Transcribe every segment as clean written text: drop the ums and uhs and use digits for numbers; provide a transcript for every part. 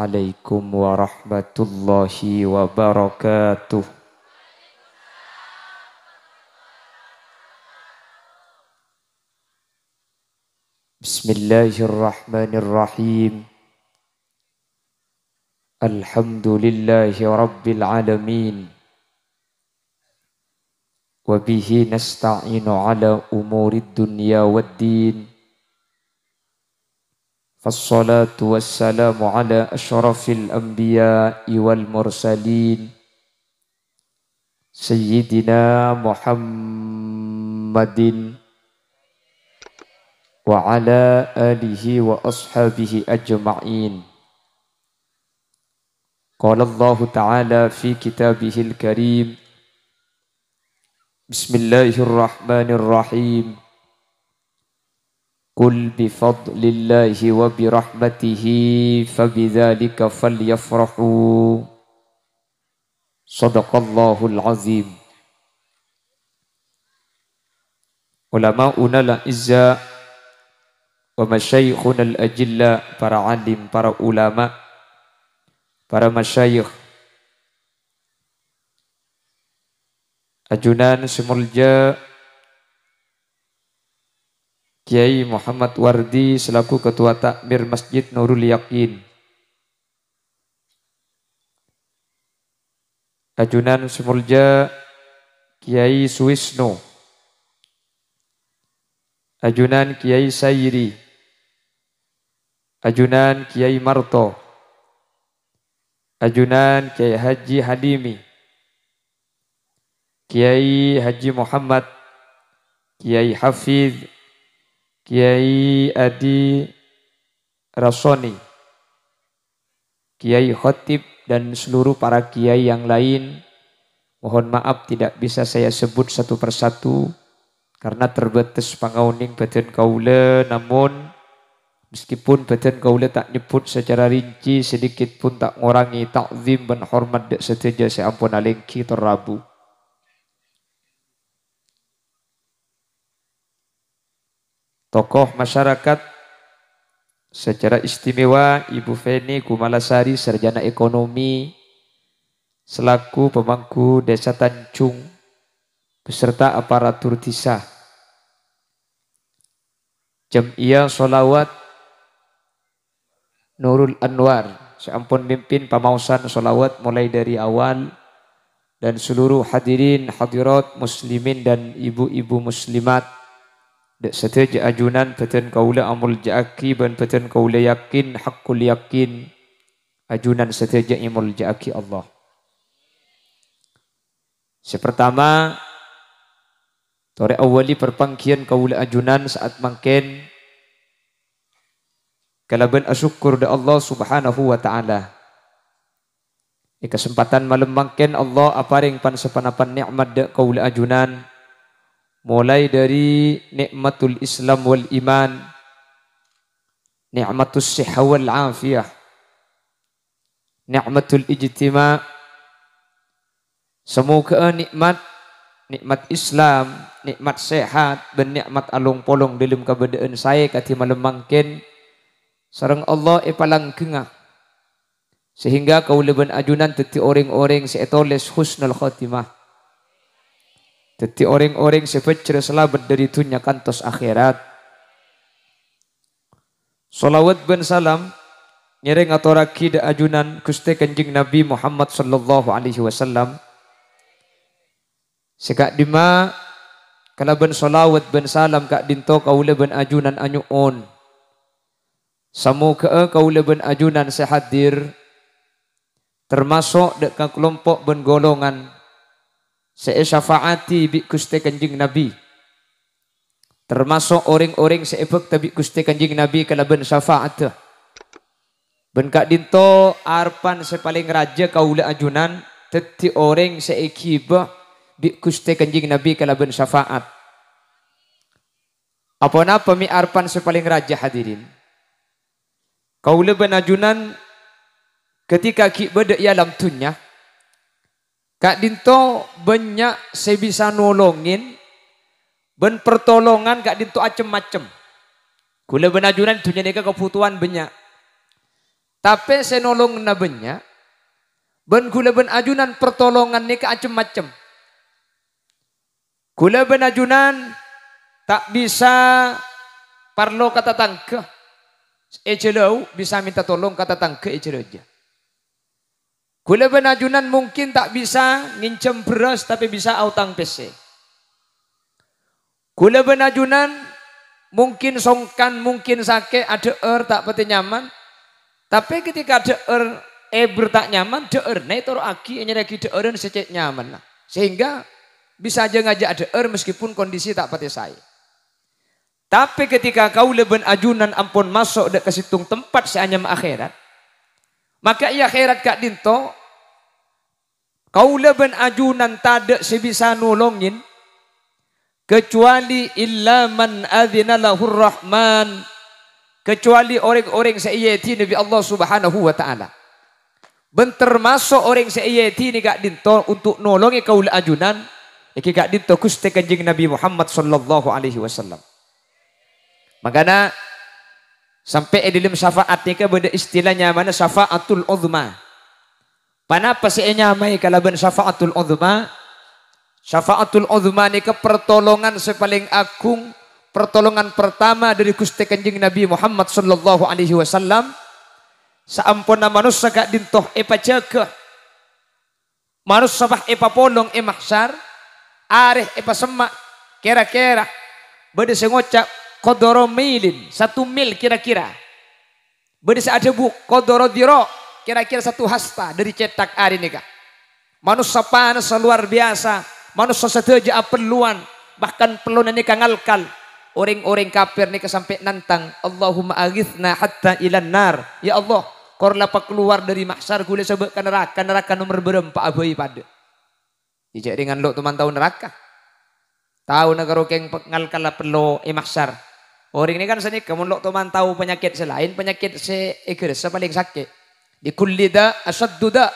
Assalamualaikum warahmatullahi wabarakatuh. Bismillahirrahmanirrahim. Alhamdulillahi rabbil alamin. Wabihi nasta'inu ala umurid dunya waddin. Fassalatu wassalamu ala ashrafil anbiya'i wal mursalin. Sayyidina Muhammadin wa ala alihi wa ashabihi ajma'in. Qala Allah Ta'ala fi kitabihil karim. Bismillahirrahmanirrahim. Qul bifadlillahi wa birahmatihi fabidzalika falyafrahu. Shadaqallahul azim. Ulama'una al-izza wa masyayikhuna al-ajilla, para alim, para ulama, para masyayikh Ajunan Semulja Kiai Muhammad Wardi selaku Ketua Takmir Masjid Nurul Yakin, Ajunan Semulja Kiai Suwisno, Ajunan Kiai Sayri, Ajunan Kiai Marto, Ajunan Kiai Haji Hadimi, Kiai Haji Muhammad, Kiai Hafidh, Kiai Adi Rasoni, Kiai Khotib, dan seluruh para kiai yang lain. Mohon maaf tidak bisa saya sebut satu persatu karena terbatas pangauning badan kaula, namun meskipun badan kaula tak nyebut secara rinci, sedikit pun tak ngurangi takzim dan hormat dek seteja seampun alengki terrabu. Tokoh masyarakat secara istimewa Ibu Feni Kumalasari, sarjana ekonomi, selaku pemangku Desa Tanjung beserta aparatur desa. Jamiah Sholawat Nurul Anwar seampun mimpin pamausan sholawat mulai dari awal, dan seluruh hadirin hadirat muslimin dan ibu-ibu muslimat dek seteja ajunan badan kaula amul ja'aki ban badan kaula yakin hakul yakin ajunan seteja imul ja'aki Allah. Sepertama tore awali perpangkian kaula ajunan saat mangken kalaban asyukur da Allah subhanahu wa ta'ala. Di kesempatan malam mangken Allah aparing pansepanapan nikmat da kaula ajunan, mulai dari nikmatul Islam wal iman, nikmatus sihah wal afiyah, nikmatul ijtima'. Semoga nikmat Islam, nikmat sehat, dan nikmat alung polong dalam keberadaan saya kati malam mangken sareng Allah palanggengah sehingga kaula ban ajunan teti orang-orang seetoles husnul khatimah, teti orang-orang sepecere selamat dari dunia kantos akhirat. Salawat ben salam nyereng atoraki da ajunan Gusti Kanjeng Nabi Muhammad sallallahu alaihi wasallam. Sekak dima kalaban salawat ben salam kak dinto kaula ben ajunan anyuon. Samoga kaula ben ajunan sehadir termasuk dek kelompok ben golongan syafaati bi Gusti Kanjeng Nabi, termasuk orang-orang seebek tabi Gusti Kanjeng Nabi kalaban syafaat. Ben kak dinto arpan sepaling raja kaula ajunan teti orang seekibah bi Gusti Kanjeng Nabi kalaban syafaat. Apa mi arpan sepaling raja hadirin? Kaula ben ajunan ketika ki beda alam dunya, kak dinto banyak saya bisa nolongin, ben pertolongan kak dinto acem-macem. Kula ben ajunan dunia neka kebutuhan banyak. Tapi saya nolong nabenya. Ben gula ben ajunan pertolongan ni macam-macam. Gula ben ajunan tak bisa parlo kata tangke. Ejelau bisa minta tolong kata tangke ejelau aja. Gula ben ajunan mungkin tak bisa ngincem beras tapi bisa autang PC. Gula ben ajunan mungkin songkan, mungkin sakit, ada tak pati nyaman. Tapi ketika ada tak nyaman, nih toro aki ini lagi secek nyaman lah. Sehingga bisa aja ngajak meskipun kondisi tak pati saya. Tapi ketika kau leben ajunan ampun masuk dek ke situng tempat seanyam akhirat, maka ia akhirat kak dinto, kau leben ajunan tade sebisa nolongin, kecuali illa man adzina lahur rahman, kecuali orang-orang seiyati Nabi Allah Subhanahu wa taala. Ben termasuk orang seiyati ni gak dinto untuk nolongi kaul ajunan, iki gak dinto Gusti Kanjeng Nabi Muhammad sallallahu alaihi wasallam. Makanya sampai dalam syafaat ni ke beda istilahnya mana syafaatul uzma. Panapa si nyamai kalaban syafaatul uzma? Syafaatul uzma ni ke pertolongan sepaling agung, pertolongan pertama dari Gusti Kanjeng Nabi Muhammad sallallahu alaihi wasallam. Saampuna manusia gak dintoh epa jaga, manusia bah epa polong mahsyar, areh epa semak, kira-kira beda sengocak kodoro milin, 1 mil kira-kira, beda ada bu kodoro diro, kira-kira 1 hasta dari cetak hari ini kak. Manusia panas luar biasa, manusia setuju perluan, bahkan perluan ini kangalkal. Orang-orang kafir ni sampai nantang, Allahumma aghithna hatta ilan nar. Ya Allah, kor lapak keluar dari mahsyar gule sebab neraka nomor berempat abai pada. Ijak dengan lo teman tahu neraka. Tahu negara keng ngalkala perlu mahsyar. Orang ini kan seni kamu lo teman tahu penyakit selain penyakit se paling sakit. Di kullida asadduda.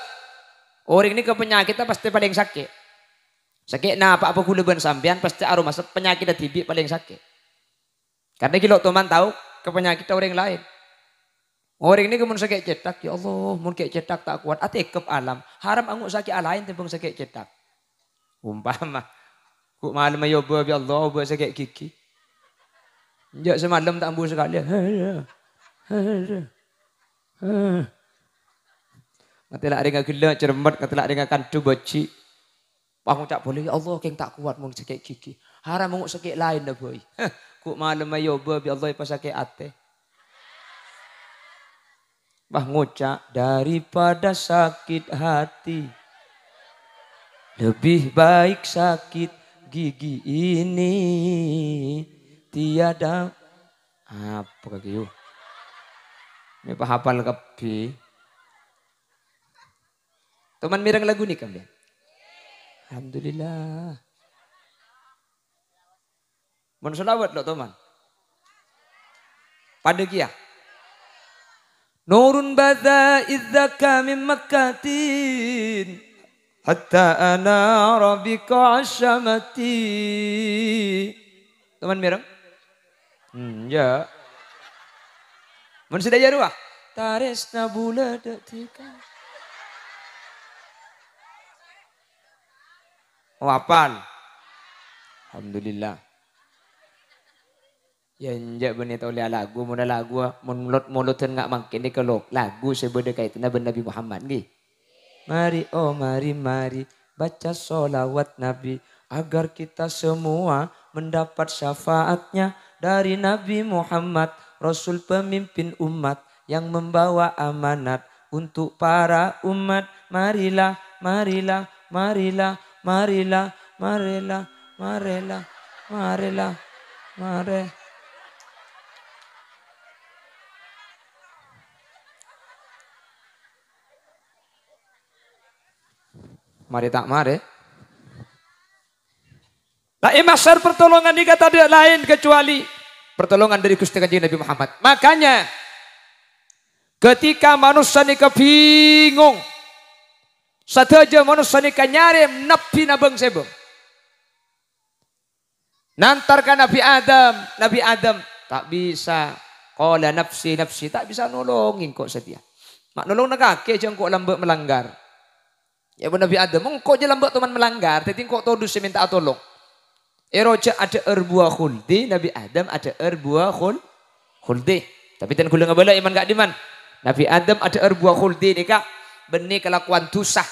Orang ini ke penyakitnya pasti paling sakit. Sakit nah apa gule ben sampean pasti aroma penyakit TB paling sakit. Karena kalau teman tahu ke penyakit orang lain. Orang ini kemun sakit cetak, ya Allah, mun sakit cetak tak kuat, atekep alam. Haram angguk sakit alain tembang sakit cetak. Umpama, ku malam ayo ya Allah, buat sakit gigi. Jak semalam tak ambil sekali. Katalah ada gila cermat, katalah ada kandu baci. Aku tak boleh, ya Allah, keng tak kuat mun sakit gigi. Haram angguk sakit lain dah boy. Ku malam ayo ya Allah pas sakit ate. Bah ngucap daripada sakit hati lebih baik sakit gigi ini tiada apa kaki yuk. Ini pak hafal kapi. Teman mirang lagu nih kalian. Alhamdulillah. Mun selawat lo teman. Pada kia. Nurun bada idzaka min makkatin hatta ana rabbika asyamati. Teman mirang? Ya. Mun sudah ya ruah. Taresna bula detika. Oh apal. Alhamdulillah. Ya njak benih tahu lihat lagu, mula lagu, mulut-mulutan nggak makin ni kalau lagu sebeda kaitannya dengan Nabi Muhammad ni. Mari oh mari baca solawat Nabi agar kita semua mendapat syafaatnya dari Nabi Muhammad, Rasul pemimpin umat yang membawa amanat untuk para umat. Marilah, marilah, marilah, marilah, marilah, marilah, marilah, marilah. Mari tak mari. Nah, mahsyar pertolongan ini kata dia lain kecuali pertolongan dari Gusti Kanjeng Nabi Muhammad. Makanya ketika manusia ini kebingung, saja manusia ini nyari nabi nabeng sebeng. Nantarkan Nabi Adam tak bisa. Qala nafsi tak bisa nolongin kok setia. Mak nolong nak kaki je engkau lambat melanggar. Ya bu Nabi Adam, engkau je lambat teman melanggar, jadi engkau todus saya minta tolong. Eroja ada erbuah khuldi, Nabi Adam ada erbuah khuldi. Tapi tan kula ngabala iman gak diman. Nabi Adam ada erbuah khuldi ni kak, benih kelakuan tusah.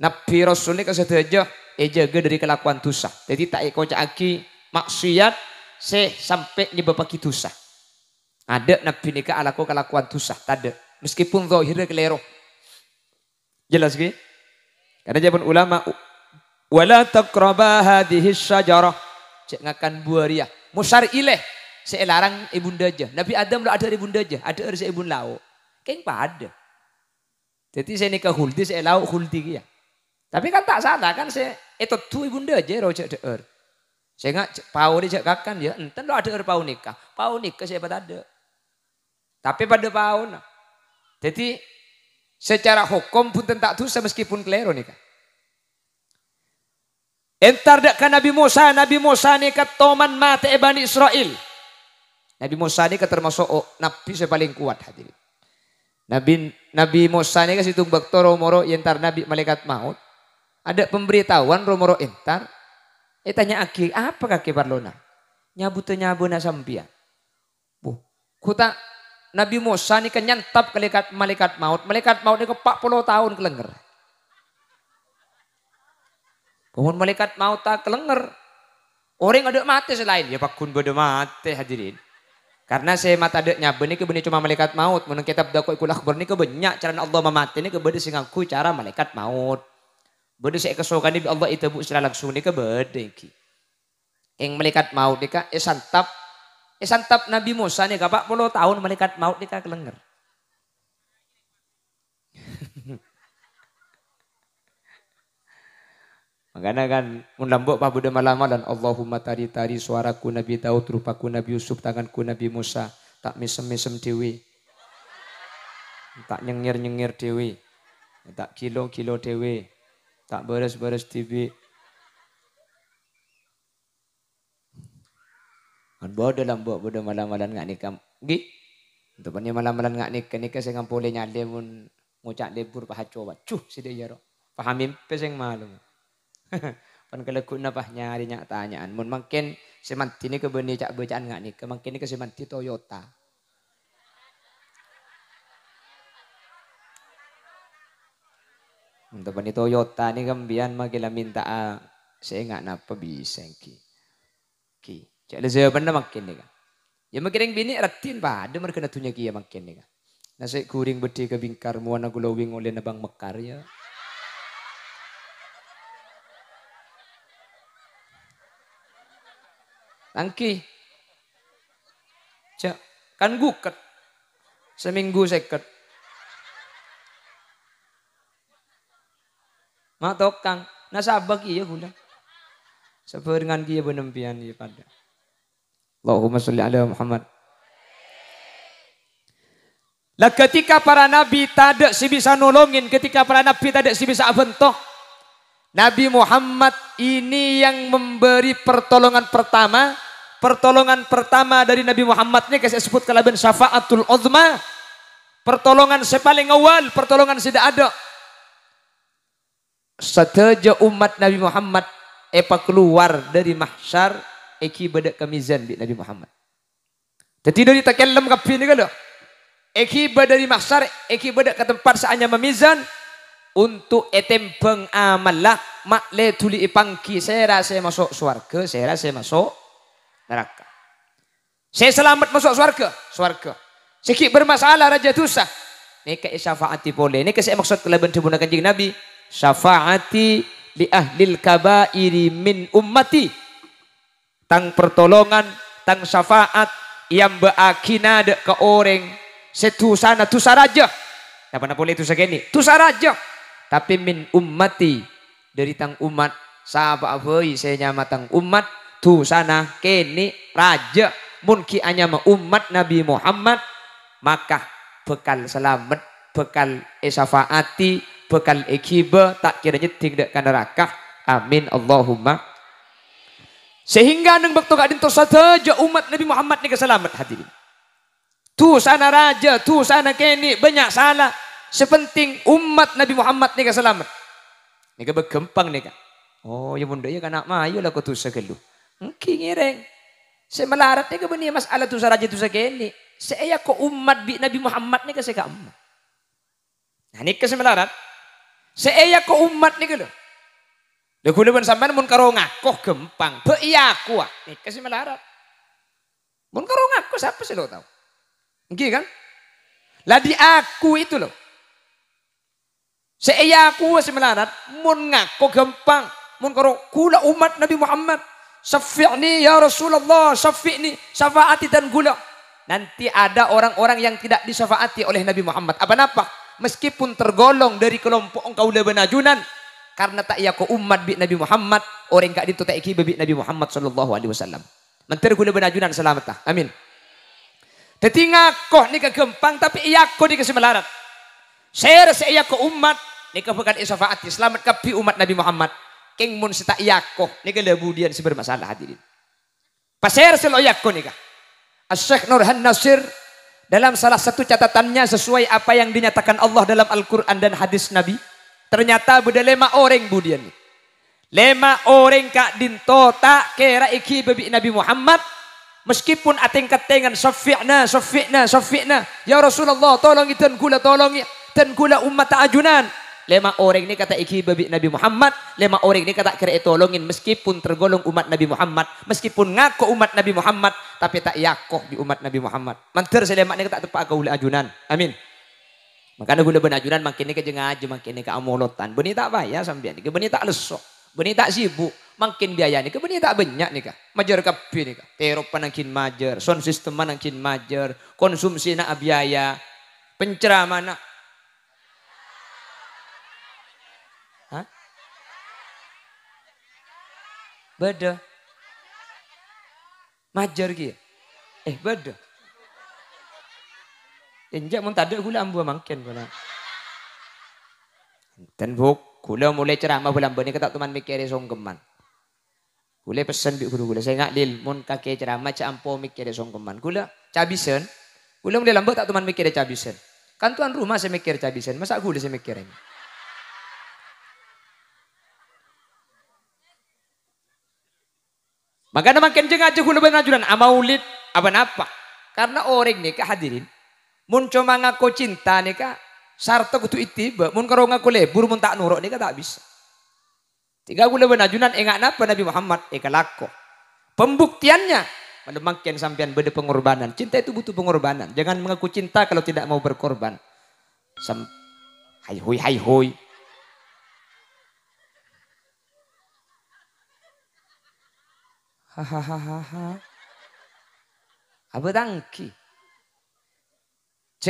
Nabi Rasul ni kesedaja, jaga dari kelakuan tusah. Jadi tak ikut aki maksiat, sampai nyebabaki tusah. Ada Nabi ni kak alaku kelakuan tusah, tak ada. Meskipun zahirnya keliru. Jelas ke? Karena jawaban ulama wala taqraba hadhihi syajarah. Cek ngakan buah ria. Musar ileh selarang ibunda aja. Nabi Adam lo ada ibunda aja, ada ada ibun lau. Kayak pada. Jadi saya nikah huldi, saya lau huldi ya. Tapi kan tak salah kan saya itu tu ibunda aja rojak deer. Saya nggak pau ni cek kakan ya. Enten lo ada pau nikah. Pau nikah saya pada ada. Tapi pada pau nah. Jadi secara hukum pun tak dosa meskipun keliru nih kan. Entar dak kan Nabi Musa ni kat toman mate Bani Israel. Nabi Musa ni termasuk nabi yang paling kuat hadirin. Nabi Musa ni kasih tumbak toro moro entar nabi malaikat maut. Ada pemberitahuan romoro entar. Tanya aki apa kaki parlona? Nyabu na sampian. Bu, kuta Nabi Musa ni kan nyantap ke malaikat maut. Malaikat maut ni ke 40 tahun kelenger. Pohon malaikat maut tak kelenger. Orang ada mati selain. Ya pakun beda mati hadirin. Karena saya mata ada nyabe ni ke benih cuma malaikat maut. Menurut kitab dakoi kulah akbar ni ke banyak cara Allah memati ni ke beda singaku cara malaikat maut. Beda saya kesokan ni Allah itu bu secara langsung ni ke beda ki. Yang malaikat maut ni ka santap Nabi Musa ni 40 tahun malaikat maut ni kelenger. Makanya kan mun lambok pa buda malam-malam Allahumma tari suaraku Nabi Daud, rupaku Nabi Yusuf, tanganku Nabi Musa, tak mesem-mesem dewi. Tak nyengir-nyengir dewi. Tak kilo-kilo dewi. Tak beres-beres dewi. Kan bodoh lambok bodoh malam-malam ngak nikah. Gi. Untuk pani malam-malam ngak nikah saya ngampole nyale mun ngucak lebur pahaco cuh sida yaro. Pahamim peseng malum. Pan kelekun napah nyari nyak tanyaan. Mun makin semanti ni ke beni cak bacaan ngak nikah makin ni ke semanti Toyota. Untuk pani Toyota ni kambian magila minta saya ngak napa bisa ki. Cak lezat benda makin ni kan. Ya makin yang bini ratin pada mereka natunya kia makin ni kan. Nasi kuring beti ke bingkar muana gulawing oleh nabang mekar ya. Angki. Cak kan guket. Seminggu seket. Mak tokang nasabak iya gula. Seperengan kia benempian iya pada. Allahumma sholli ala Muhammad. Lah ketika para nabi tak ada si bisa nolongin, ketika para nabi tak ada si bisa bentuk, Nabi Muhammad ini yang memberi pertolongan pertama dari Nabi Muhammad ini saya sebut kalaban syafaatul uzma, pertolongan sepaling awal, pertolongan tidak ada. Setaja umat Nabi Muhammad keluar dari mahsyar eki badak kamizan bi Nabi Muhammad. Jadi dari takallam kapi ni kalau eki dari mahsyar eki badak ke tempat saanya memizan untuk etempeng amalah makle tuli ipangki saya rasa masuk surga, saya rasa masuk neraka. Saya selamat masuk surga. Sikit bermasalah raja dosa. Ni ke syafaati boleh. Ni ke saya maksud kelaban tubuh Kanjeng Nabi, syafaati li ahlil kabairi min ummati. Tang pertolongan, tang syafaat yang berakina dek ke orang setusana tusaraja. Apa boleh itu segini? Tusaraja. Tapi min ummati dari tang umat sahabat voi saya nyama tang umat tusana kini raja munki anyama umat Nabi Muhammad maka bekal selamat, bekal syafaati, bekal ikiba tak kira nyeting dek ke neraka. Amin Allahumma. Sehingga neng bakto kadin to saja umat Nabi Muhammad ni keselamat hadirin. Tu sana raja, tu sana kini banyak salah. Sepenting umat Nabi Muhammad ni selamat. Ni berkembang ni. Oh ya bunda ya kan nak mayu lah kau tu sekelu. Mungkin ngereng. Saya melarat ni benih masalah tu raja tu sekini. Saya ko umat Nabi Muhammad ni ke saya umat. Nah ni ke saya melarat. Saya ko umat ni ke lo. Lekule ben sampean mun karo ngakoh gempang. Be iya aku ah. Ni ke saya melarat. Mun karo ngakoh siapa sih lo tahu? Nggih kan? Lah di aku itu loh. Saya aku masih melarat. Mun ngaku gampang. Mun karo kula umat Nabi Muhammad. Syafi'ni ya Rasulullah. Syafi'ni. Syafaati dan gula. Nanti ada orang-orang yang tidak disyafaati oleh Nabi Muhammad. Apa-apa? Meskipun tergolong dari kelompok engkau lebenajunan. Karena tak iya ko umat Nabi Muhammad. Orang kak itu tak iki babi Nabi Muhammad sallallahu alaihi wasallam. Menteri gula benajunan selamat. Amin. Teti ngakoh ni kegempang tapi iya ko ni kesemelarat. Saya rasa iya ko umat ni bukan isyafaati selamat kapi umat Nabi Muhammad. King mun sita iya ko ni kelebudian si bermasalah hadirin. Pasir selo iya ko ni ka. Syekh Nurhan Nasir dalam salah satu catatannya sesuai apa yang dinyatakan Allah dalam Al-Qur'an dan hadis Nabi. Ternyata beda 5 orang budian ni. 5 orang kak dinto tak kira iki babi Nabi Muhammad. Meskipun ating katengan syafi'na ya Rasulullah tolong dan gula umat ajunan. 5 orang ini kata iki babi Nabi Muhammad, 5 orang ini kata kira tolongin meskipun tergolong umat Nabi Muhammad, meskipun ngaku umat Nabi Muhammad tapi tak yakoh di umat Nabi Muhammad. Manter selemak ni kata tepak gula ajunan. Amin. Makanya gula ben ajunan makin ni ke jengaje makin ni ke amolotan. Beni tak bayar sampean ni, beni tak lesok, beni tak sibuk. Makin biaya ni, kebenar tak banyak ni kah? Majar kapi ni kah? Eropa nangkin majar, sound system nangkin majar, konsumsi nak biaya, penceramah nak. Hah? Beda. Majar kia. Beda. Injak mun tade gula ambu mangken gula. Dan buk, gula mulai ceramah bulan bani kata teman mikir songgeman. Gula pesan bi gula saya ngak lil mun kakek ceramah campo mikir songkeman gula cabisen gula mulai lambat tak teman mikir cabisen kan tuan rumah saya mikir cabisen masa gula saya mikir ini makanya makin jengaje gula benajuran amaulid apa karena orang ni hadirin mun cuma ngaku cinta ni sarta kutu itiba mun karo ngaku lebur mun tak nuruk ni tak bisa. Tiga gula benajunan enggak napa Nabi Muhammad lako. Pembuktiannya makin sampean beda pengorbanan. Cinta itu butuh pengorbanan. Jangan mengaku cinta kalau tidak mau berkorban. Hai hoi. Hahaha. Apa tangki?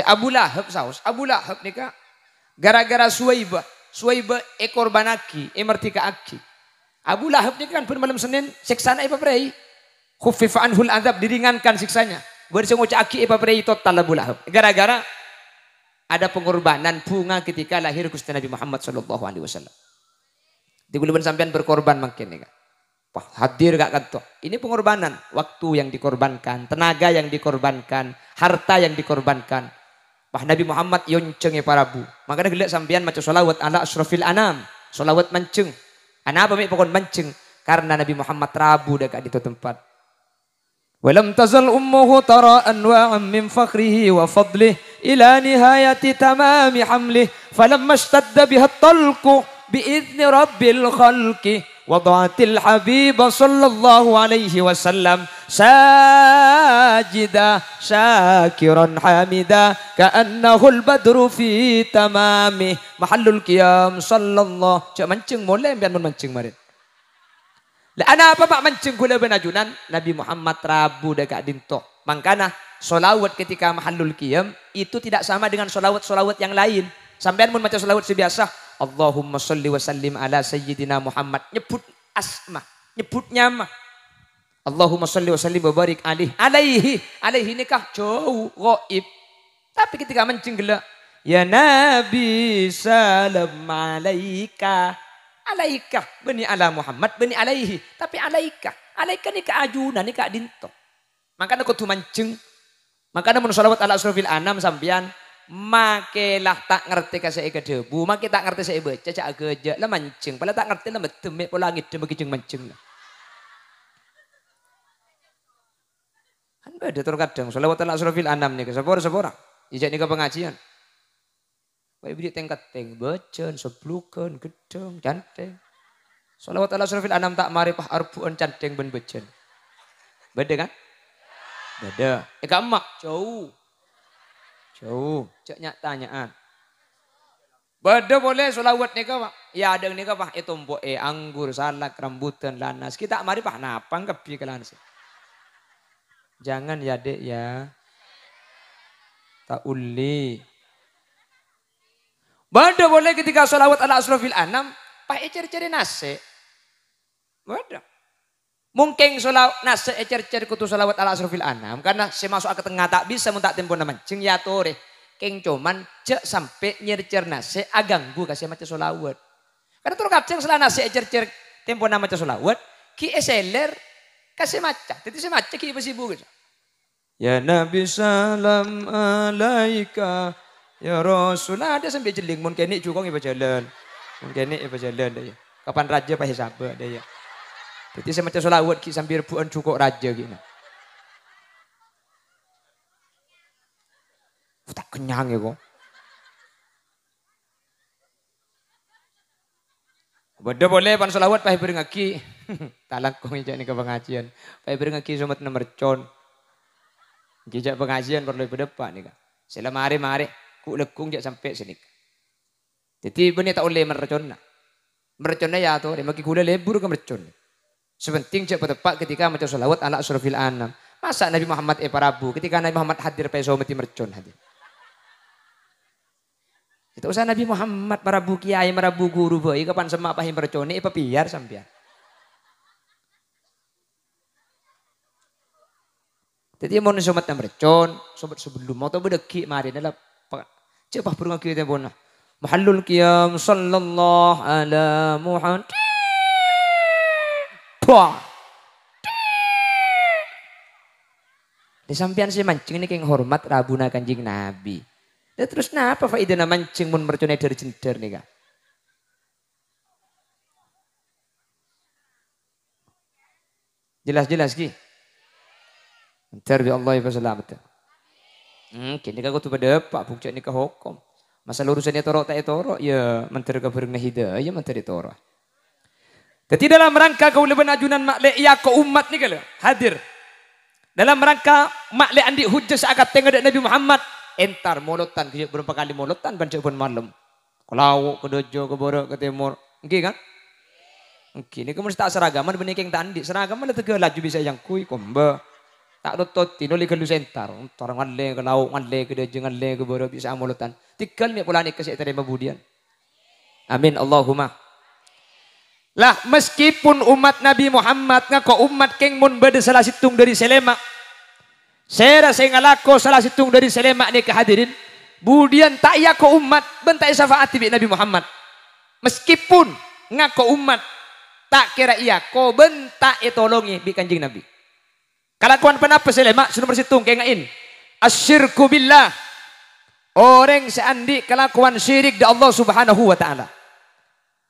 Abu Lahab saus. Abu Lahab ni gara-gara Suwaiba ekor banaki, emertika aki. Abu Lahab ni kan pada malam Senin siksana ipa prei. Khuffifa anhul azab diringankan siksanya. Bersama aki ipa prei total Abu Lahab. Gara-gara ada pengorbanan bunga ketika lahir Gusti Nabi Muhammad sallallahu alaihi wasallam. Di bulan sampean berkorban makin ni kan. Hadir gak kanto. Ini pengorbanan, waktu yang dikorbankan, tenaga yang dikorbankan, harta yang dikorbankan. Nabi Muhammad yonceng para bu. Makanya gila sampean macam solawat ala asrafil anam. Solawat manceng. Kenapa mek pokon manceng? Karena Nabi Muhammad rabu dekat di tempat. Walam tazal ummuhu tara'an wa min fakhrihi wa fadlih ila nihayati tamami hamlih. Falamma ishtadda biha at-talqu bi'izni rabbil khalqi. Wada'atil habib sallallahu alaihi wasallam sajida syakiran hamida ka'annahul badru fi tamami mahallul qiyam sallallahu cak mancing boleh biar mancing marin lah ana apa pak mancing gula benajunan Nabi Muhammad rabu dekat dinto mangkana solawat ketika mahallul qiyam itu tidak sama dengan solawat yang lain sampean mun maca solawat sebiasa Allahumma sholli wa sallim ala sayyidina Muhammad nyebut asma nyebut nyama Allahumma sholli wa sallim wa barik alaihi nikah jauh gaib tapi ketika mancing gelak ya Nabi salam alaika bani ala Muhammad bani alaihi tapi alaika ni keajunan ni kak dinto makanya aku tuh mancing Maka namun sholawat ala asrofil anam sampian makelah tak ngerti kasih ika debu, make tak ngerti saya baca cak agak lah mancing, pala tak ngerti lah betemik pola langit dem begijeng mancing lah. Kan beda terkadang sholawat ala asrofil anam nih sepora ijak nih ke pengajian. Baik beri tengkat teng bacaan seblukan gedeng canteng. Sholawat ala asrofil anam tak mari pah arbuan canteng ben bacaan. Beda kan? Beda. Emak jauh. Jauh, cek nyak tanyaan. Bada boleh solawat nika pak. Ya ada nika pak. Itu mbok anggur, salak, rambutan, lanas. Kita mari pak napang kepi kelansi. Jangan ya dek ya. Tak uli. Bada boleh ketika solawat ala asrofil anam. Pak cari-cari nasi. Bada. Mungkin solawat nase ecer-cer kutu solawat ala asrofil anam karena saya masuk ke tengah tak bisa muntak tempo naman ceng ya tore keng cuman cek sampai nyer-cer nase aganggu kasih macam solawat karena terus kapceng selah nase ecer-cer tempo nama macam solawat ki eseler kasih maca jadi saya maca ki besibu gitu ya Nabi salam alaika ya Rasul ada sampai jeling mungkin ini juga iba jalan mungkin ini iba jalan deh kapan raja pakai sabar deh ya. Jadi saya macam solawat ki sambil rebuan cukup raja gitu. Tak kenyang ya kok. Bodoh boleh pan solawat pakai beringaki. Tak langkung ijak ni ke pengajian. Pakai beringaki somat nomor con. Jejak pengajian perlu berdepan ni kan. Selama hari ku lekung jak sampai sini. Jadi benih tak boleh mercon. Merconnya ya tu, dia maki gula lebur ke mercon. Sepenting cek tepat ketika macam solawat ala asrofil anam. Masa Nabi Muhammad parabu ketika Nabi Muhammad hadir peso mati mercon hadir. Itu usah Nabi Muhammad parabu kiai marabu guru boy kapan semak pahim mercon ini piar sampian. Jadi mau sobat mercon, sobat sebelum mau tahu bedeki mari adalah cek pah burung kita bona. Mahallul qiyam sallallahu ala Muhammad. Wah. Di sampian si mancing ini keng hormat rabuna kanjing Nabi. Dan terus napa faedah mancing mun mercone dari cender nih kak? Jelas-jelas ki. Terbi Allah ya selamat. Kini kau tu pada pak bukti ni ke hukum. Masalah urusannya torok tak torok ya menteri kebereng hidayah ya menteri torok. Jadi dalam rangka kau leban ajunan maklek ya kau umat ni kalau hadir. Dalam rangka maklek andi hujjah seakat tengok Nabi Muhammad. Entar molotan, berapa kali molotan bancak pun malam. Kalau ke dojo, ke borok, ke timur. Oke kan? Oke, ini kamu tak seragaman benih keng tandi. Seragaman itu ke laju bisa yang kui, komba. Tak tutot, tinuli ke lu sentar. Orang ngaleh, ke lauk, ngaleh, ke dojo, ngaleh, ke borok, bisa molotan. Tinggal ni pula ni kasih terima budian. Amin Allahumma. Lah meskipun umat Nabi Muhammad ngako umat keng mun bade salah situng dari selema. Saya rasa ngalako salah situng dari selema ni kehadirin. Budian tak iya ko umat bentai syafaat bi Nabi Muhammad. Meskipun ngako umat tak kira iya ko bentak tolongi bi kanjing Nabi. Kalakuan penapa selema sudah bersitung keng ngain. Asyirku billah. Orang seandi kelakuan syirik da Allah Subhanahu wa taala.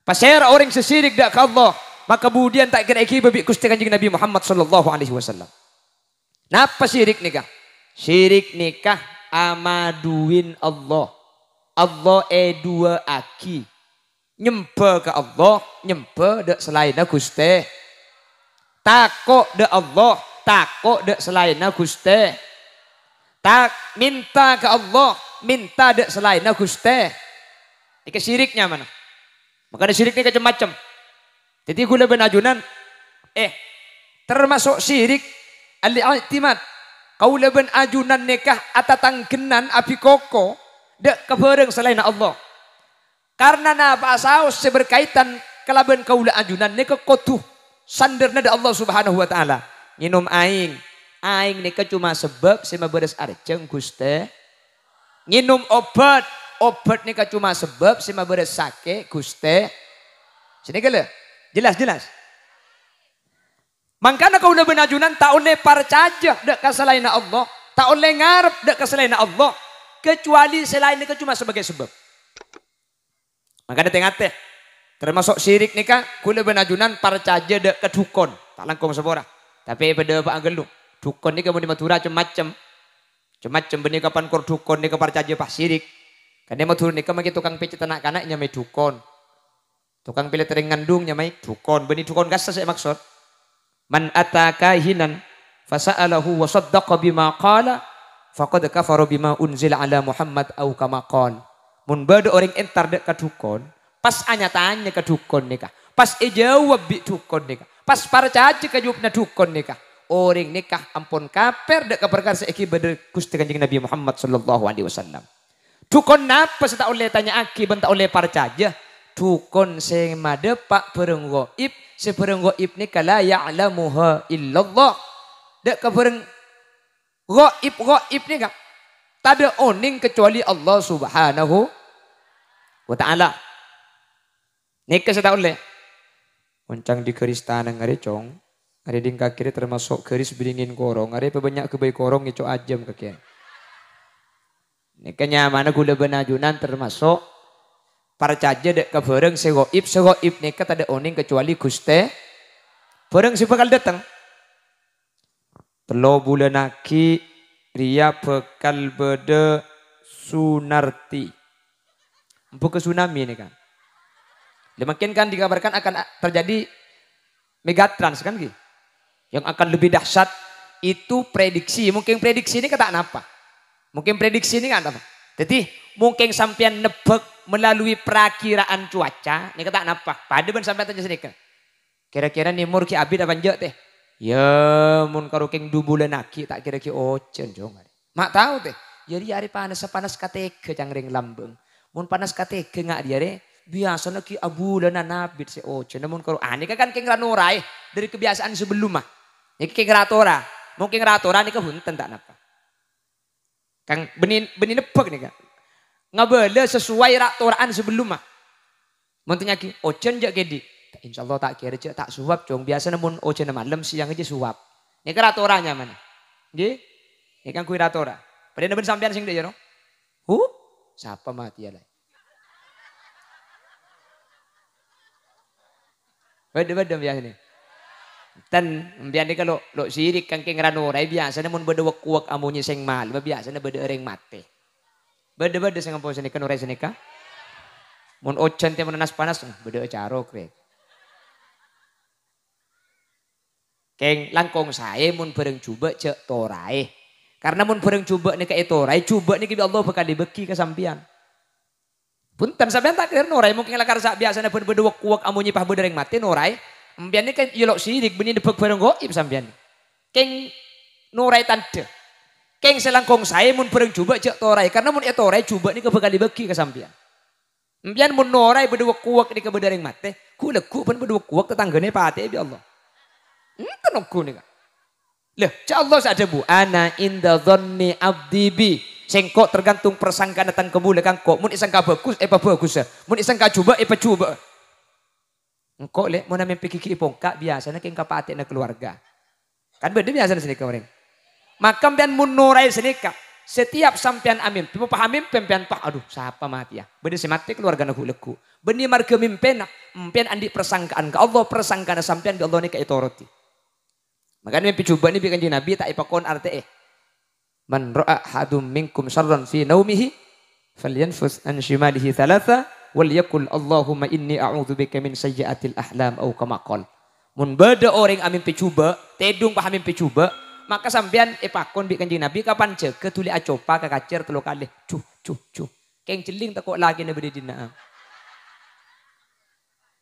Pasir orang sesirik dak ke Allah, maka kemudian tak kira iki babi Gusti Kanjeng Nabi Muhammad sallallahu alaihi wasallam. Napa syirik nikah? Syirik nikah amaduin Allah. Allah dua aki. Nyembah ke Allah, nyembah dak selain Gusti. Takok dak Allah, takok dak selain Gusti. Tak minta ke Allah, minta dak selain Gusti. Iki syiriknya mana? Maka ada syirik ini macam-macam. Jadi gula benajunan. Termasuk syirik. Al-i'timad. Kau leben ajunan nikah atatanggenan api koko. Dek kebereng selain Allah. Karena napa saus seberkaitan kelaben kau ajunan nikah kotuh. Sanderna da Allah Subhanahu wa ta'ala. Minum aing. Aing nikah cuma sebab sema beres arjeng Gusti. Minum obat. Obat ni cuma sebab sima beres sake Gusti. Sini kele. Jelas. Mangkana kau udah benajunan tak oleh percaya dak kasalaina Allah. Tak oleh ngarep dak selain Allah. Kecuali selain itu cuma sebagai sebab. Maka ada tengah teh. Termasuk syirik nikah. Kula benajunan parcaja dak ke dukun. Tak langkung sebora. Tapi pada Pak Angelu. Dukun ni kamu di Madura macam-macam. Macam-macam benih kapan kor dukun ni kapar caja pak syirik. Kan dia Madura ni kamu tukang pecet anak-anaknya mai dukun. Tukang pilih tering ngandungnya mai dukun. Benih dukun kasa saya maksud. Man ataka hinan fasa'alahu wa saddaqa bima qala faqad kafara bima unzila ala Muhammad au kama qala. Mun bade orang entar dek ka dukun, pas anya tanya ka dukun nikah. Pas jawab bi dukun nikah. Pas parcaja ka jawabna dukun nikah. Orang nikah ampun kaper dek ka perkara saiki bade Gusti Kanjeng Nabi Muhammad sallallahu alaihi wasallam. Dukun napa tak oleh tanya aki ben tak oleh parcaja. Dukun sing madepak bareng gaib, se bareng gaib nikah la ya'lamuha illallah. Dek ka bareng gaib nikah. Tak ada oning kecuali Allah Subhanahu wa taala. Nikah tak oleh. Uncang di keristana ngare cong. Ada di kiri termasuk keris beringin korong. Ada banyak kebaik korong itu ajam kakek. Nikahnya mana gula benajunan termasuk parcaja dek ke bareng segoib nikah tak ada oning kecuali Guste. Bareng si bakal datang. Telo bulan aki ria bekal bede sunarti. Bukan tsunami ini kan. Demikian kan dikabarkan akan terjadi megatrans kan gitu. Yang akan lebih dahsyat itu prediksi. Mungkin prediksi ini kata apa? Mungkin prediksi ini kan apa? Jadi mungkin sampean nebak melalui perakiraan cuaca. Ini kata apa? Pada ben sampean tanya sedikit. Kira-kira nimur ki abid apa njok teh? Ya mun karo keng 2 bulan aki tak kira ki ocen jong. Mak tahu teh. Jadi hari panas kateke cangring lambeng. Mun panas kateke ngak dia re. Biasanya ki abulanan nabit si ocen. Namun karo ini kan keng ranurai dari kebiasaan sebelum mah. Ini keng ratora. Mungkin ratora ini kehunten tak napa. Kang benih nebak nih kan. Ngabele sesuai ratoraan sebelum mah. Montunya ki ocen jak gedi. Insyaallah tak kira cek tak suap cong. Biasa namun ocen malam siang aja suap. Ini kan ratoranya mana? Nggih. Ini kan kui ratora. Pada naben sampean sing dek ya no. Siapa mati ya lah. Beda-beda biasa nih. Dan biasa kalau lo sirik kan keng ranurai biasa namun beda wak amunnya sing mal. Biasa na beda orang mati. Beda-beda sing ngampun senika nurai senika. Mun ocen teh menanas panas beda caro krek. Keng langkong saya mun bareng coba cek torai. Karena mun bareng coba nih kayak torai, coba nih Allah bakal dibeki ke sampean. Punten sampean tak kira norai mungkin lakar sak biasanya pun beda wak amunnya pah beda yang mati norai. Ambian ini kan yelok sirik benih debek bareng goib sampean. Keng norai tante. Keng selangkong saya mun bareng coba cek torai karena mun torai coba nih bakal dibeki ke sampean. Ambian mun norai beda wak nih ke beda yang mati. Ku leku pun beda wak tetanggane pati ya Allah. Tenokku nih kan. Lah, cak Allah ada bu. Ana inda dhanni abdi bi. Sengkok tergantung persangkaan datang ke mula kan kok. Mun isangka bagus, bagus ya. Mun isangka coba, coba. Engkau le, mun mimpi kiki pongkak biasanya keng kapate na keluarga. Kan beda biasanya senika orang. Maka pian mun norai senika. Setiap sampean amin, paham pian pak. Aduh, siapa mati ya? Beda si mati keluarga na leku. Beni marga mimpena, pian andi persangkaan ke Allah, persangkaan sampean ke Allah ni ka itoroti. Makanya mimpi coba ni bikin Nabi tak ipakon arti Man ra'a hadum minkum syarran fi naumihi falyanfus an shimalihi thalatha wal yakul Allahumma inni a'udzubika min sayyiatil ahlam au kama qol. Mun bada orang amin picuba, tedung paham mimpi coba, maka sampean ipakon bikin Nabi kapan cek ketuli acopa ka kacer telu kali. Cuh. Keng celing tak kok lagi na bede dina.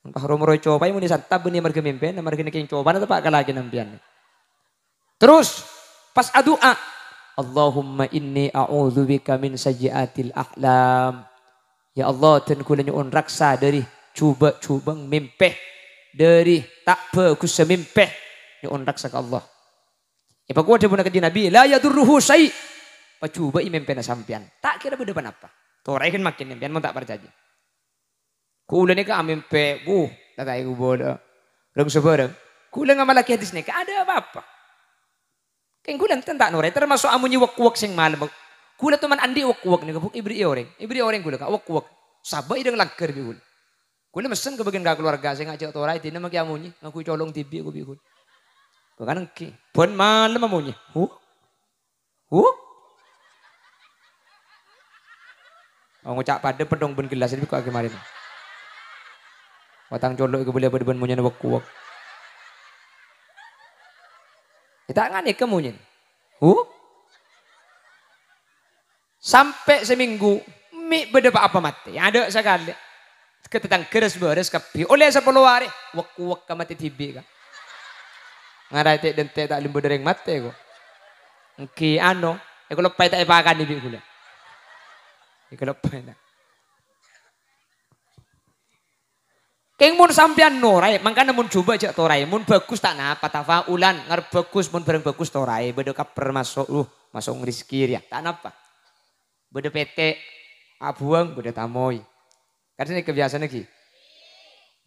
Entah romo-roy coba mun disantap beuni marga mimpen, marga keng coba na tepak ka lagi nampian. Terus pas doa Allahumma inni a'udzubika min sayyiatil ahlam. Ya Allah dan kula nyuwun raksa dari cuba mimpeh dari tak bagus semimpeh nyuwun raksa ke Allah. Ya pokok ada punah Nabi la yadurruhu syai. Pacuba mimpena sampean. Tak kira beda apa. Torai kan makin sampean mau tak percaya. Kula ni ka mimpe tatai ku bodo. Rong sebarang. Kula ngamalaki hadis ni ka ada apa-apa. Keng kula tak nore termasuk amunyi wek-wek sing malam. Kula teman andi wek-wek nih buk ibri orang. Ibri orang kula ka wek-wek. Sabai idang lager bi kula. Kula mesen ke bagian keluarga sing ngajak torai tina maki amunyi ngaku colong tibi aku bi kula. Bukan engki. Pun malam amunyi. Oh ngucap pada pedong ben gelas ini kok kemarin. Watang colok iku boleh ben munyen wek-wek. Kita ngane kemunyin. Sampai seminggu mi beda apa mati. Ada sekali. Ketetang keras beres kapi. Oleh 10 hari wek-wek ka mati tibi ka. Ngarai te dente tak limbo dereng mati ko. Engki ano, eko lepay tak ipakan ibi kula. Eko lepay na. Keng mun sampean norai, mangkana mun coba aja torai, mun bagus tak napa tafaulan, ngarep bagus mun bareng bagus torai, beda kaper masuk masuk ngrizki ya, tak napa. Beda PT, abuang, beda tamoy. Karena ini kebiasaan lagi.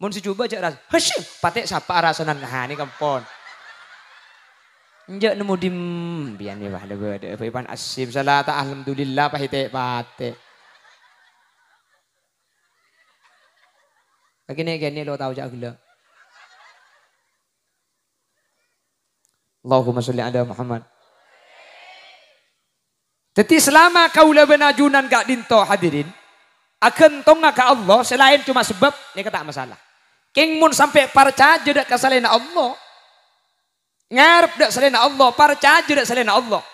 Mun si coba aja ras, hasyim, patek sapa rasanan, nah ini kampon. Njak nemu dim, bian nih bah, beda, ipan asim, salah tak alhamdulillah pahite patek. Gini lo tahu jak gula. Allahumma sholli ala Muhammad. Jadi selama kaula benajunan gak dinto hadirin, akan tonga ke Allah selain cuma sebab ini kata masalah. King mun sampai percaya dak kesalahan Allah. Ngarep dak selain Allah, percaya dak selain Allah.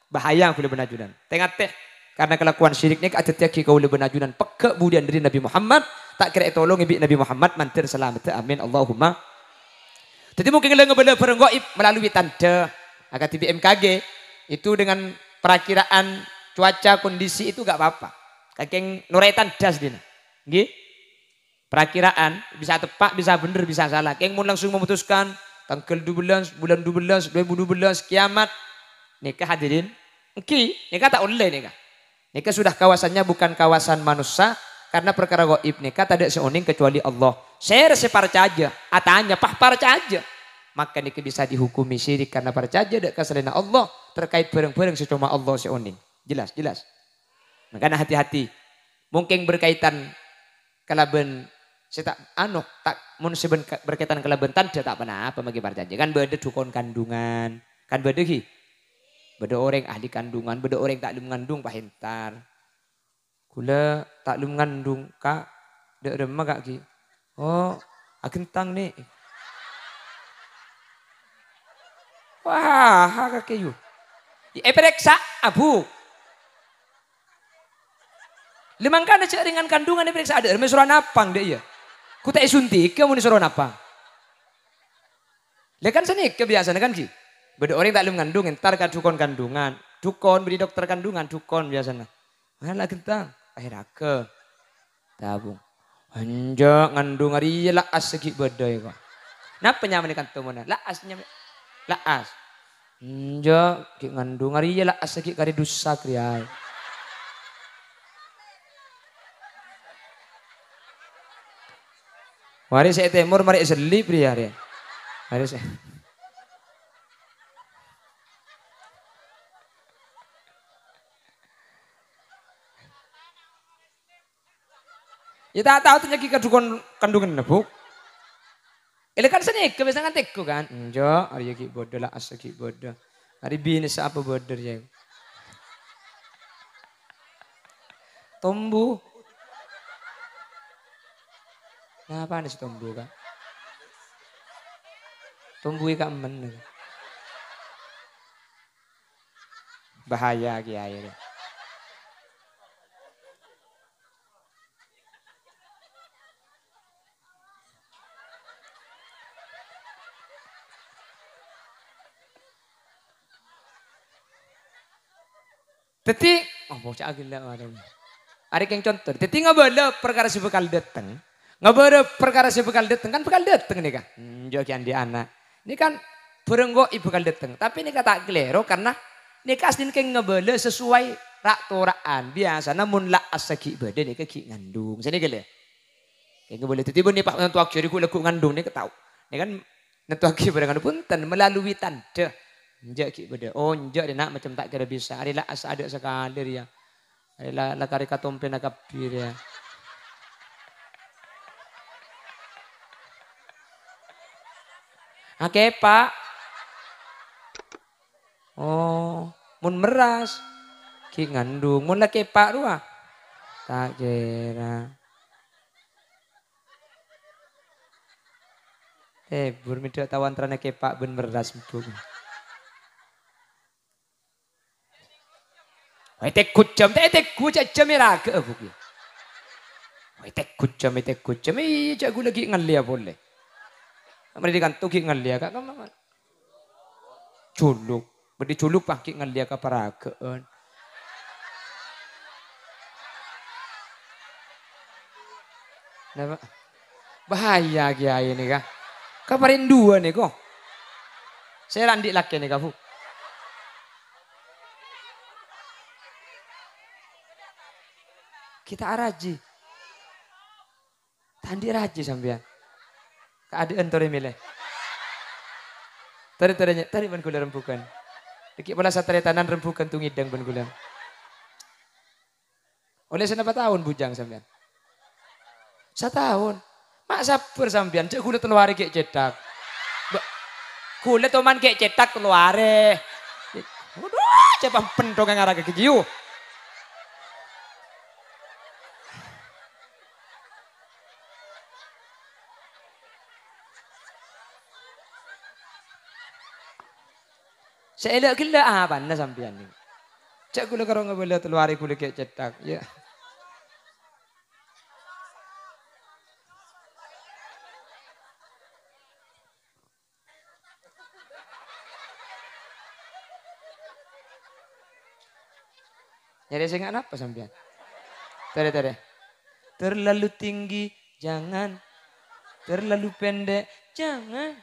Bahaya kaula benajunan. Tengah teh karena kelakuan syirik ni kata tiaki kaula benajunan pekak budian dari Nabi Muhammad. Tak kira tolong ibi Nabi Muhammad mantir selamat. Amin Allahumma. Jadi mungkin kalau ngebela bareng gaib melalui tanda akan BMKG itu dengan perakiraan cuaca kondisi itu gak apa-apa. Kakek nuretan das dina. Nggih. Perakiraan bisa tepat, bisa bener, bisa salah. Keng mun langsung memutuskan tanggal 12 bulan 12 2012 kiamat nikah hadirin. Engki nikah tak oleh nikah. Nikah sudah kawasannya bukan kawasan manusia. Karena perkara gaib nikah tak ada seoning kecuali Allah. Saya percaya, atanya percaya. Maka nikah bisa dihukumi syirik karena percaya dak kesalahan Allah terkait barang-barang secuma Allah seoning. Jelas. Makanya hati-hati. Mungkin berkaitan kalaben tak mun berkaitan kalaben tanda tak pernah apa bagi percaya. Kan beda dukun kandungan, kan beda ki. Beda orang ahli kandungan, beda orang tak mengandung pahentar. Kula tak lum ngandung kak, dek remah kak ki. Oh, akentang nih. Wah, kakek yu. Periksa, abu. Lemang kan ada ringan kandungan periksa ada. Remah suruh napang deh ya. Ku tak suntik, kamu nih suruh napang. Lekan sini kebiasaan kan ki. Beda orang tak lum ngandung, entar kan dukun kandungan. Dukun beri dokter kandungan, dukun biasanya. Mana kentang? Akhirnya ke tabung anjak ngandung hari laas segi badai kok napa nyaman ikan temuna laasnya laas anjak ngandung hari laas segi kari dosa kriai mari saya temur mari selip dia mari saya ya tak tahu ternyata kadukon kandungan nebuk. Ini kan seni kebiasaan tekku kan. Enjo, hari ki bodoh lah asa ki bodoh. Hari binis apa bodoh ya. Tombu. Nah, apa nih si tombu kan? Tombu ikan men. Bahaya ki air. Teti, oh bocah gila macam. Ada yang contoh. Teti ngabala perkara si bekal datang. Ngabala perkara si bekal datang kan bekal datang nih kan. Jokian di anak. Ini kan berenggo ibu bekal datang. Tapi ini kata kelero karena ini kasih keng ngabala sesuai rak toraan biasa. Namun lah asaki badan ini kaki ngandung. Sini gila. Kayak ngabala teti pun nih pak nentuak jadi ku laku ngandung nih ketahu. Ini kan nentuak barang punten melalui tanda Njak ki beda. Oh njak dia nak macam tak kira bisa. Adalah asa ada sekali dia. Adalah la karika tompe nak kapir ya. Oke Pak. Oh, mun meras. Ki ngandung. Mun laki Pak dua. Tak kira. Burmido tawan trana kepak ben meras mbuk. Wai tek kucam, tek kucam ira ke buki. Wai tek kucam, cak gue lagi ngalia boleh. Mari dikantu ki ngalia kak kamu. Culuk, beri culuk pakai ngalia ka parakeun. Napa? Bahaya kiai ini kah? Kaparin dua nih kok. Saya randik laki nih kamu. Kita araji. Tandi raji sampean. Keadaan tore milih. Tadi ban kula rembukan. Dikit pula satria tanan rembukan tu ngidang ban kula. Oleh senapa tahun bujang sampean? 1 tahun. Mak sabar sampean, cek kula teluare kek cetak. Kula toman kek cetak teluare. Waduh, cepam pentong yang arah ke kiu. Saya elak gila apa anda sampean ni. Cak kula karo ngabela teluari kula kek cetak. Ya. Jadi saya nggak apa sampean. Tere. Terlalu tinggi jangan. Terlalu pendek jangan.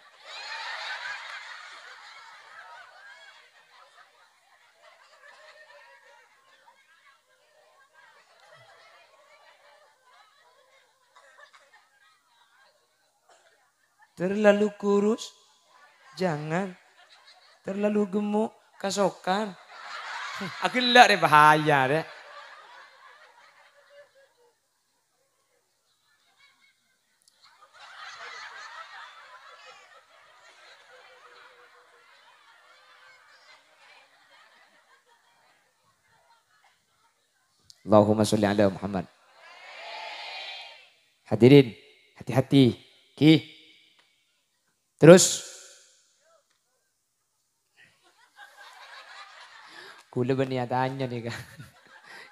Terlalu kurus, jangan. Terlalu gemuk, kasokan. Aku lihat deh bahaya deh. Allahumma sholli ala Muhammad. Hadirin, hati-hati. Ki. Terus kula berniatannya nih kak.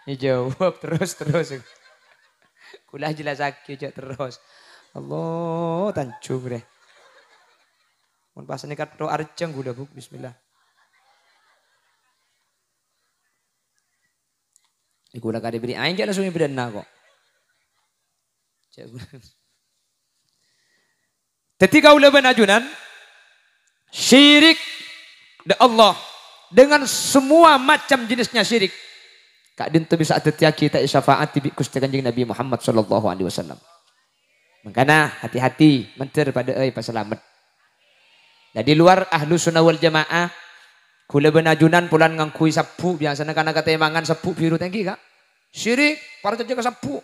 Ini jawab terus. Kula jelas sakit terus. Allah tancung deh. Mun pas ini kato arceng kula buk bismillah. Ini kula kade beri aing langsung berdana kok. Cek kula. Ketika ulama najunan syirik de Allah dengan semua macam jenisnya syirik. Kak dintu bisa atetia kita syafaat bi Gusti Kanjeng Nabi Muhammad sallallahu alaihi wasallam. Makanya hati-hati menter pada pasalamet. Nah di luar ahlu sunnah wal jamaah kula benajunan pulan ngangkui sapu biasanya karena kata mangan sapu biru tangki kak. Syirik para jaga sapu.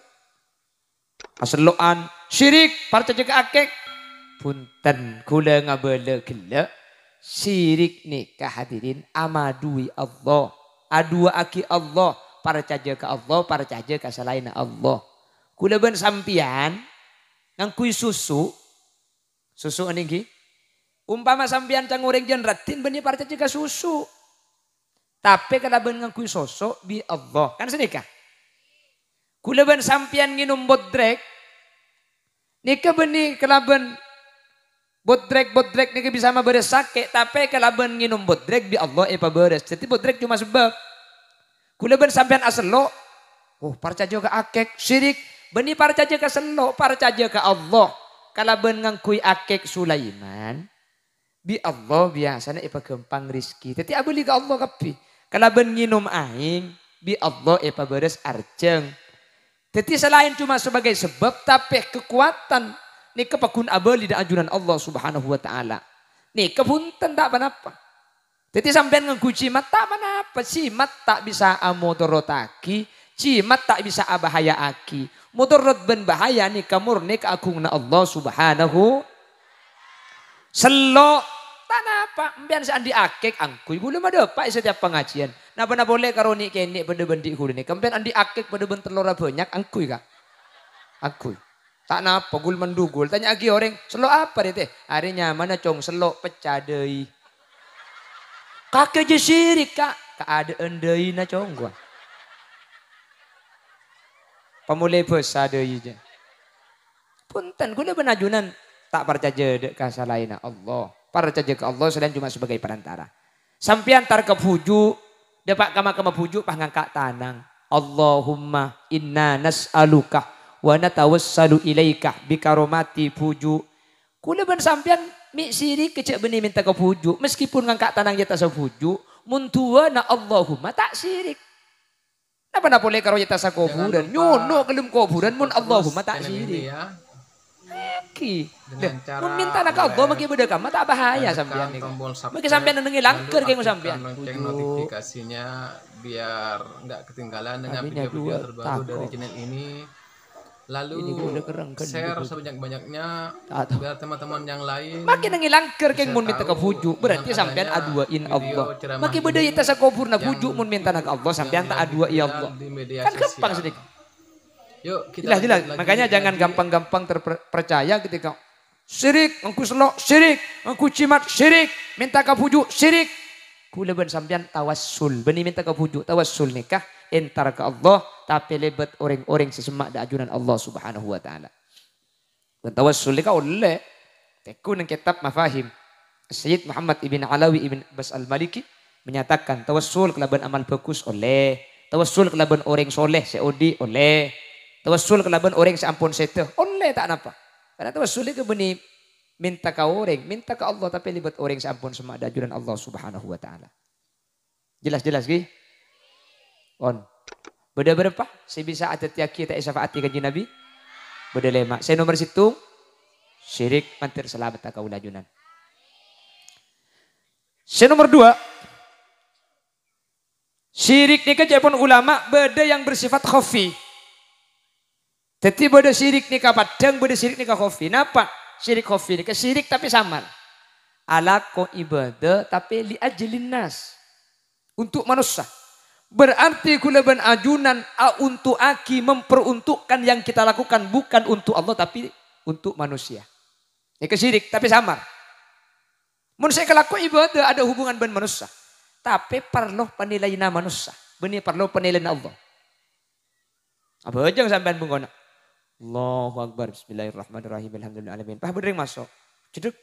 Aseloan syirik para jaga akek. Punten kula ngabele gila syirik nikah hadirin amadui Allah adua aki Allah para caja ke Allah para caja ke selain Allah kula ben sampian ngangkui susu aniki umpama sampian cangureng jen ratin beni para caja ke susu tapi kada ben ngangkui sosok bi Allah kan senikah kula ben sampian nginum bodrek nikah beni kelaben bodrek ni bisa mah beres sakit tapi kalaban nginum bodrek bi Allah beres. Jadi bodrek cuma sebab. Kulaban sampean aselo. Oh parcajo ke akek syirik. Beni parcajo ke selo parcajo ke Allah. Kalaban ngangkui akek Sulaiman. Bi Allah biasanya gempang rizki. Jadi abeli ke Allah kapi. Kalaban nginum aing bi Allah beres arjeng. Jadi selain cuma sebagai sebab tapi kekuatan ini kepakun abali dan ajunan Allah subhanahu wa ta'ala. Ini kepunten tak apa-apa. Jadi sampean nganggu jimat tak mana apa. Jimat tak bisa amodorotaki. Jimat tak bisa abahaya aki. Mudorot ben bahaya nih kamurni keagungna Allah subhanahu. Selok tanapa mbian seandi akek angkuy belum ada pak setiap pengajian. Napa boleh karo ni kene pada bendik hulu ni. Kempen andi akek pada bentelor banyak angkuy kak. Angkuy. Tak napa gul mendugul. Tanya lagi orang selok apa deh teh? Hari nyaman cong selok pecah deui. Kakek je sirik kak. Keadaan deui na cong gua. Pemulai besar deui je. Punten gula benajunan. Tak percaya dek kasalaina Allah. Percaya ke Allah selain cuma sebagai perantara. Sampian tar ke puju. Dapat kama puju pah ngangkat tanang. Allahumma inna nas'aluka wa natawassalu ilaika bikaromati puju. Kula ben sampian mi sirik kecek benih minta ke puju. Meskipun ngangkat tanang jata sa puju. Muntua na Allahumma tak sirik. Napa boleh karo jata sa kuburan. Nyono kelum kuburan mun Allahumma tak sirik. Mun minta nak Allah maki beda kamu tak bahaya sampean. Maki sampean nengi langker kayak sampean. Lonceng notifikasinya biar enggak ketinggalan dengan video-video terbaru dari channel ini. Lalu share sebanyak-banyaknya biar teman-teman yang lain. Maki nengi langker kayak mun minta ke pujuk berarti sampean aduain Allah. Maki beda ita sa kubur na pujuk mun minta nak Allah sampean tak aduai Allah. Kan gampang sedikit. Yuk kita jelas. Makanya jangan gampang-gampang terpercaya ketika syirik, engku selok syirik, engku cimat syirik, minta ke pujuk syirik. Kula ben sampean tawassul, beni minta ke pujuk tawassul nikah entar ke Allah tapi lebet orang-orang sesemak da ajunan Allah Subhanahu wa taala. Dan tawassul nikah oleh tekun kitab Mafahim. Sayyid Muhammad ibn Alawi ibn Bas al-Maliki menyatakan tawassul kelaban amal bagus oleh, tawassul kelaban orang soleh seodi oleh. Tawassul kelaban orang seampun seteh. Oleh tak napa. Karena tawassul itu benih minta ke orang. Minta ke Allah tapi libat orang seampun semak dajuran Allah subhanahu wa ta'ala. Jelas-jelas ki? On. Beda berapa? Saya bisa ada tiaki tak syafaati kanjeng Nabi? Beda lema. Saya nomor situ. Syirik mantir selamat tak kaulajunan. Saya nomor 2. Syirik ni kejapun ulama beda yang bersifat khafi. Jadi beda syirik ni padang, beda syirik ni khafi. Napa? Syirik khafi ni syirik tapi samar. Ala ko ibadah tapi li ajlin nas. Untuk manusia. Berarti kula ben ajunan untuk aki memperuntukkan yang kita lakukan bukan untuk Allah tapi untuk manusia. Ini syirik tapi samar. Mun saya kelaku ibadah ada hubungan ben manusia. Tapi perlu penilaian manusia. Benih perlu penilaian Allah. Apa aja sampean bungkona. Allahu Akbar. Bismillahirrahmanirrahim. Alhamdulillahirrahmanirrahim. Pah bener masuk. Cedek.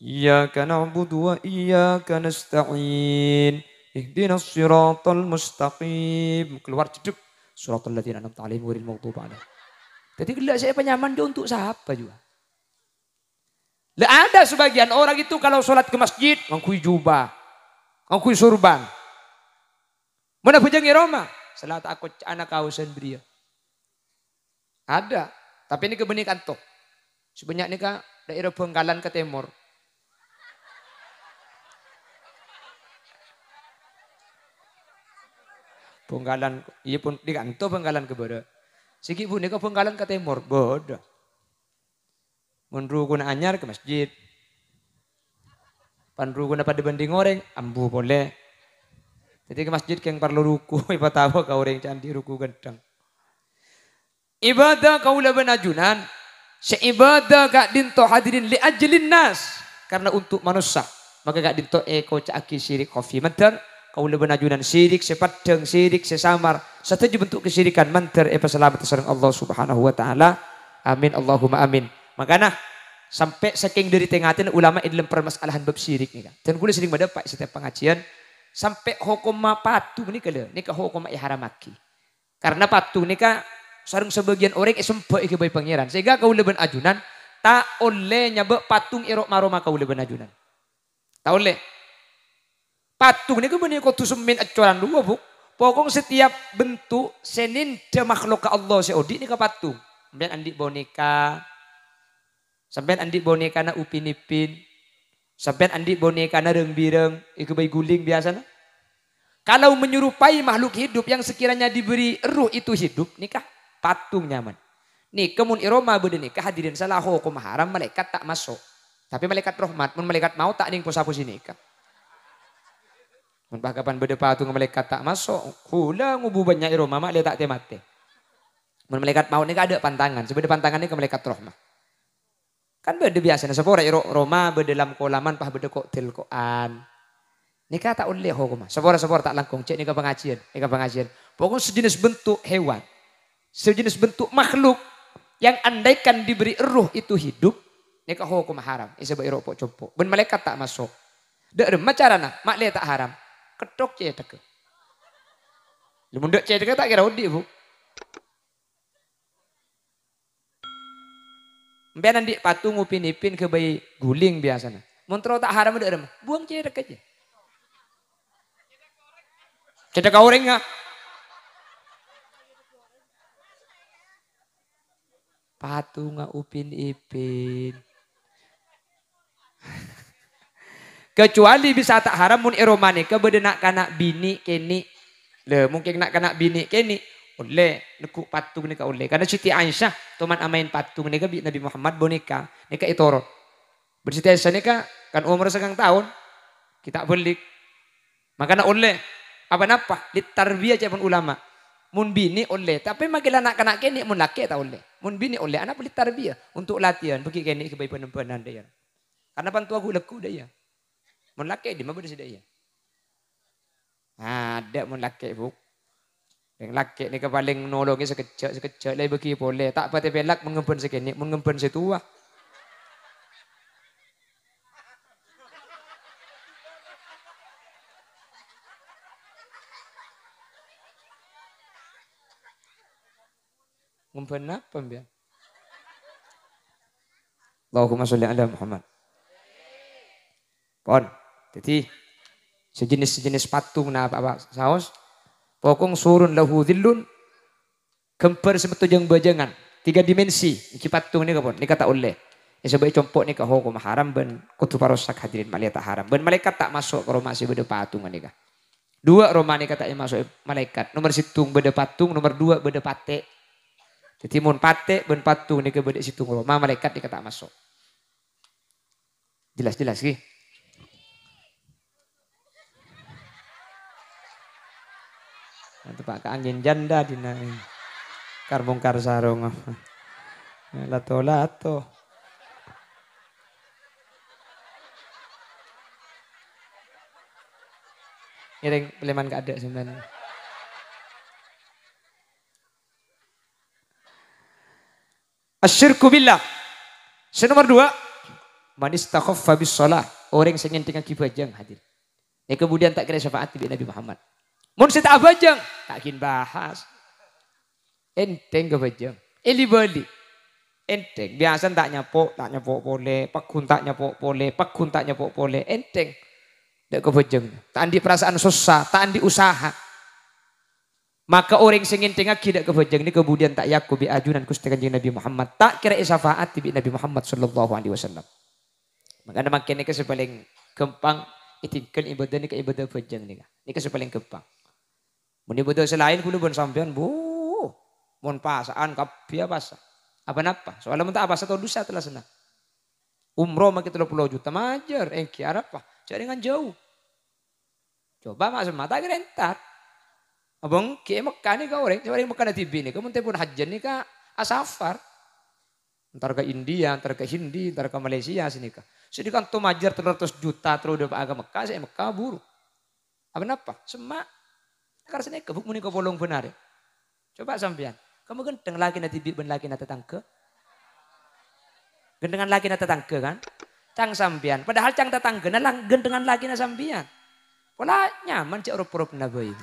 Iyyaka na'budu wa iyyaka nasta'in. Ihdinas siratal mustaqim. Keluar cedek. Suratul ladzina an'amta 'alaihim ghairil maghdubi 'alaihim. Jadi gelak saya penyaman dia untuk siapa juga. Lah ada sebagian orang itu kalau sholat ke masjid ngangkui jubah. Ngangkui surban. Mana bujangi Roma? Salat aku anak kau sendiri. Ada, tapi ini kebenih kantok. Sebanyak ini ke daerah Bengkalan ke timur. Bengkalan, iya pun di kantor Bengkalan ke barat. Sigi pun ini ke Bengkalan ke timur, bodoh. Menru guna anyar ke masjid. Panru guna pada banding orang, ambu boleh. Jadi ke masjid yang perlu ruku, iba tahu kau orang candi ruku gendang. Ibadah kaulah benajunan. Seibadah gak dinto hadirin li ajlin nas. Karena untuk manusia. Maka gak dinto eko caki syirik kofi. Mentar kaulah benajunan syirik sepadang syirik sesamar. Setuju bentuk kesyirikan. Mentar epa selamat sareng Allah subhanahu wa ta'ala. Amin Allahumma amin. Makanya sampai saking dari tengatin ulama dalam permasalahan bab syirik nih kan. Dan gue sering mendapat setiap pengajian. Sampai hukum patuh nih kalau. Ini ke hukum ihramaki. Karena patuh nih kan. Sarung sebagian orang sempat ke bayi pangeran. Sehingga kau leben ajunan. Tak oleh nyabak patung irok maroma kau leben ajunan. Tak oleh. Patung ini kebenar kau tu semin acuran dua bu. Pokok setiap bentuk senin dia makhluk ke Allah seodi ini ke patung. Sampai andi boneka. Sampai andi boneka na upin ipin. Sampai andi boneka na bireng iku bayi guling biasa na. Kalau menyerupai makhluk hidup yang sekiranya diberi ruh itu hidup, nikah patung nyaman. Nih kemun iroma bede nikah hadirin salah hukum haram malaikat tak masuk. Tapi malaikat rahmat, mun malaikat mau tak ning posa-posi nikah. Mun kapan bede patung malaikat tak masuk, hula ngubu banyak iroma mak tak temate. Mun malaikat mau nikah ada pantangan, sebede pantangan ini ke malaikat rahmat. Kan bede biasa sepora Roma bede dalam kolaman pah bede koktil koan. Nikah tak oleh hukum. Sepora tak langkung cek nikah pengajian, Pokoknya sejenis bentuk hewan. Sejenis bentuk makhluk yang andaikan diberi ruh itu hidup, nikah hukum haram. Isa ba iro pok compok. Ben malaikat tak masuk. Dak ada macarana, mak le tak haram. Ketok cek teke. Lumun dak cek tak kira udi bu. Mbiar nanti patung upin-ipin ke bayi guling biasanya. Montro tak haram udah remah. Buang cedek aja. Cedek goreng nggak? Patung upin-ipin. Kecuali bisa tak haram mun eromane ke bede nak kanak bini keni. Le mungkin nak kanak bini keni. Oleh nekuk patung ni ka oleh. Karena Siti Aisyah teman amain patung ni ka Nabi Muhammad boneka ni ka itorot. Bersiti Aisyah ni ka kan umur segang tahun kita belik. Makanya oleh apa napa ditarbiyah jaman ulama. Mun bini oleh tapi makin anak kanak keni mun laki tak oleh. Mun bini oleh anak beli tarbiyah untuk latihan bagi keni ke bayi penempenan dia. Karena pantu aku leku dia. Mun laki di mana beda dia. Ada mun laki bu. Yang laki ni kepaling nolongi sekejap lagi bagi boleh. Tak pati pelak mengempen sekini, mengempen setua. Mengempen apa mbak? Allahumma sholli ala Muhammad. Pon, jadi sejenis patung na apa saus. Pokong surun lahu dhillun. Kemper sebetulnya bajangan. 3 dimensi. Iki patung ni kapon. Ni kata oleh. Yang sebaik compok ni ka hukum haram. Ben kutu parosak hadirin malaikat haram. Ben malaikat tak masuk ke rumah si beda patung ni ka. 2 rumah ni kata yang masuk malaikat. Nomor situng beda patung. Nomor 2 beda pate. Jadi mun pate ben patung ni ka beda situng rumah. Malaikat ni kata masuk. Jelas-jelas ki. Nanti pak angin janda dina karbongkar sarung lato iring peleman gak ada sebenarnya. Asyirku billah. Nomor 2 man istakhaffa bis shalah, orang sing ngenting kibajang hadir. Kemudian tak kira syafaat di Nabi Muhammad. Mun sita abajang, tak kin bahas. Enteng ke bajang. Eli bali. Enteng. Biasa tak nyapok boleh. Pakun tak nyapok boleh. Pakun tak nyapok boleh. Enteng. Tak ke bajang. Tak andi perasaan susah. Tak andi usaha. Maka orang sing enteng akidak ke bajang ni kemudian tak yaku bi ajunan Gusti Kanjeng Nabi Muhammad. Tak kira syafaat di Nabi Muhammad sallallahu alaihi wasallam. Maka makin ni paling gampang itingkan ibadah ni ke ibadah bajang ni. Ni paling gampang. Mun ibadah selain kulo bon sampean bu, mun pasaan kabeh pasah. Apa napa? Soalnya mun tak pasah atau dosa telah senang. Umroh makin 30 juta majer, engki apa? Cari dengan jauh. Coba mak semata gerentar. Abang ke Mekah ni ka orang, coba Mekah nanti bini, kamu pun hajian ni ka asafar. Antar ke India, antar ke Hindi, antar ke Malaysia sini ka. Sini kan tu majer 300 juta terus udah agak Mekah, saya Mekah buru. Apa napa? Semak. Karena kebuk muni kau bolong benar. Coba sampean. Kamu genteng lagi nanti ben lagi nanti tangke. Gendengan lagi nanti tangke kan? Cang sampean. Padahal cang tetangga nalang gendengan lagi nanti sampean. Pola nyaman cek rup-rup nabai.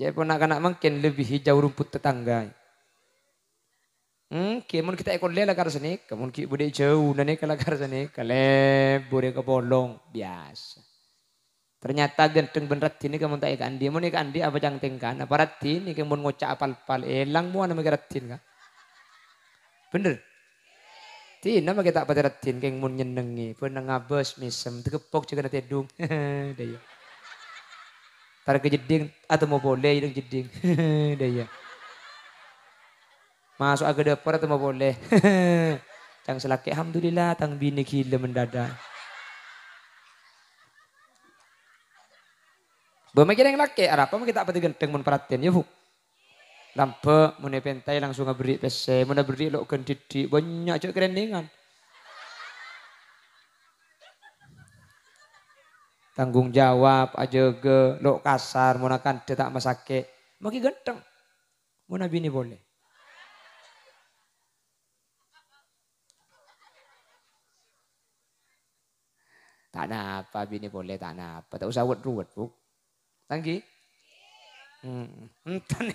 Jadi ponak-anak makin lebih hijau rumput tetangga. Kemun kita ekor lela kar sini. Kemun kita bude jauh nane kala kar sini. Kale bude ke bolong biasa. Ternyata genteng benerat ini kamu tak ikan dia, mau ikan dia apa jangan tingkan, apa ratin ini kamu ngocak apal-apal, elang mua nama ratin kan, bener. Tina mah kita patiratin keng mun nyenengi. Pernah ngabes misem. Tekepok juga na tedung. Daya. Tar kejeding atau mau boleh yang jeding. Daya. Masuk agak dapur atau mau boleh. Cang selaki alhamdulillah tang bini gila mendadak. Bamakin yang laki apa mau kita apa genteng mun perhatian ya bu. Lampe mun pentai langsung ngaberi pese, mun beri lo kendidi banyak aja kerendengan. Tanggung jawab aja ge lo kasar mun akan tak masake. Maki genteng. Mun bini boleh. Tak napa bini boleh tak napa. Tak usah ruwet bu. Tanggi. Entan.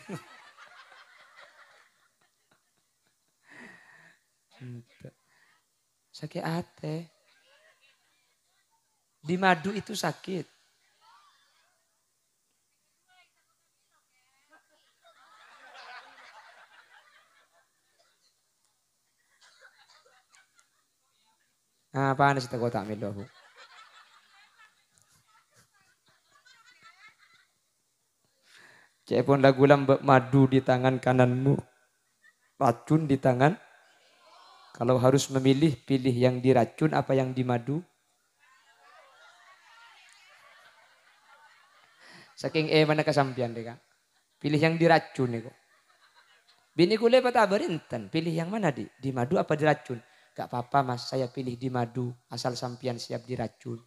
Sakit hati. Di madu itu sakit. Apaan sih tak tak milo. Cepon lagu lambak madu di tangan kananmu. Racun di tangan. Kalau harus memilih, pilih yang diracun apa yang dimadu. Saking mana kesampian deh kak. Pilih yang diracun nih kok. Bini kule patah berinten. Pilih yang mana di madu apa diracun? Gak apa-apa mas, saya pilih di madu. Asal sampian siap diracun.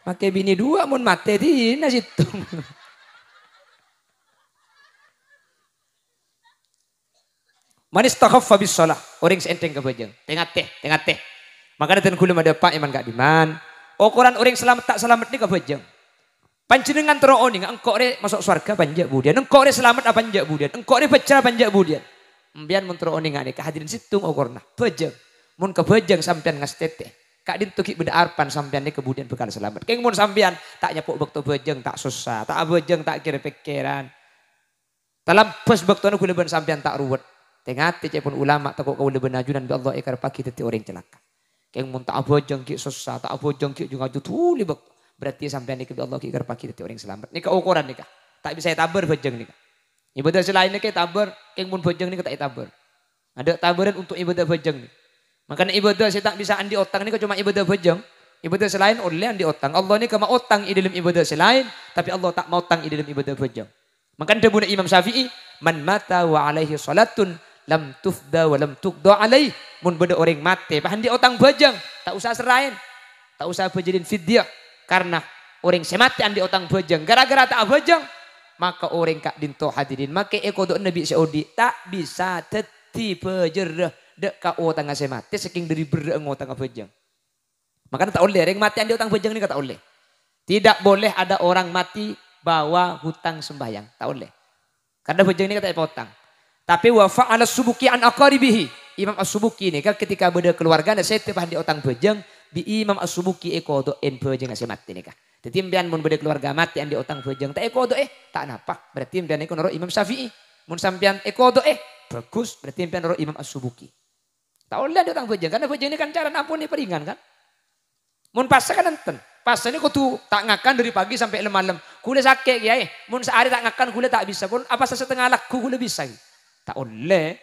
Pakai bini dua mun mate di situ. Manis takhaffa bis shalah. Orang seenteng kebajang. Tengah teh. Makanya dan kulim ada pak iman gak diman. Ukuran orang selamat tak selamat ni kebajang. Panjenengan terooni engkau re masuk surga panjak budian. Engkau re selamat apa panjak budian. Engkau re pecah panjak budian. Mbian mun terooni ngane kehadirin situng ukurna. Bajang. Mun kebajang sampean ngasteteh. Kak din tukik beda arpan sampean ni kemudian bekal selamat. Keng mun sampean tak nyapuk bekto bajang tak susah. Tak bajang tak kira pikiran. Talampes bekto nu kuliban sampean tak ruwet. Tengati cepun ulama takut kau lebih najunan bi Allah ikar pagi teti orang celaka. Keng mun tak bajang ki susah. Tak bajang ki juga jutuli bekto. Berarti sampai nikah Allah ikar pagi teti orang selamat. Nikah ukuran nikah. Tak bisa tabar bajang nikah. Ibadah selain nikah tabar. Keng mun bajang nikah tak tabar. Ada tabaran untuk ibadah bajang nih. Makanya ibadah saya tak bisa andi otang nikah cuma ibadah bajang. Ibadah selain oleh andi otang. Allah ni kama otang di dalam ibadah selain. Tapi Allah tak mau otang di dalam ibadah bajang. Makanya debuna Imam Syafi'i. Man mata wa alaihi salatun. Lam tufda wa lam tuqda alaih. Mun beda orang mati. Pahandi otang bajang. Tak usah serain. Tak usah bajadin fidyah. Karena orang semati andi otang bajang. Gara-gara tak bajang. Maka orang kak dinto hadirin. Maka ekodok Nabi Saudi. Tak bisa teti pejerah. Dek ka otang semati. Saking dari bereng otang bajang. Makanya tak boleh. Orang mati andi otang bajang ni tak boleh. Tidak boleh ada orang mati bawa hutang sembahyang. Tak boleh. Karena bajang ni kata potang. Tapi wa fa'ala subuki an aqaribihi. Imam As-Subuki ni kan ketika beda keluarga na sete pahandi otang bajang di Imam As-Subuki ekodo en bajang ase mati ni ka. Dadi mbian mun beda keluarga mati andi otang bajang tak ekodo tak napa. Berarti mbian eko naro Imam Syafi'i. Mun sampean ekodo bagus berarti mbian naro Imam As-Subuki. Tak oleh andi otang bajang karena bajang ni kan cara nampun ni peringan kan. Mun pasa kan enten. Pasa ni kudu tak ngakan dari pagi sampai malam. Kule sakit ya mun sehari tak ngakan kule tak bisa. Pun apa setengah laku kule bisa. Tak oleh.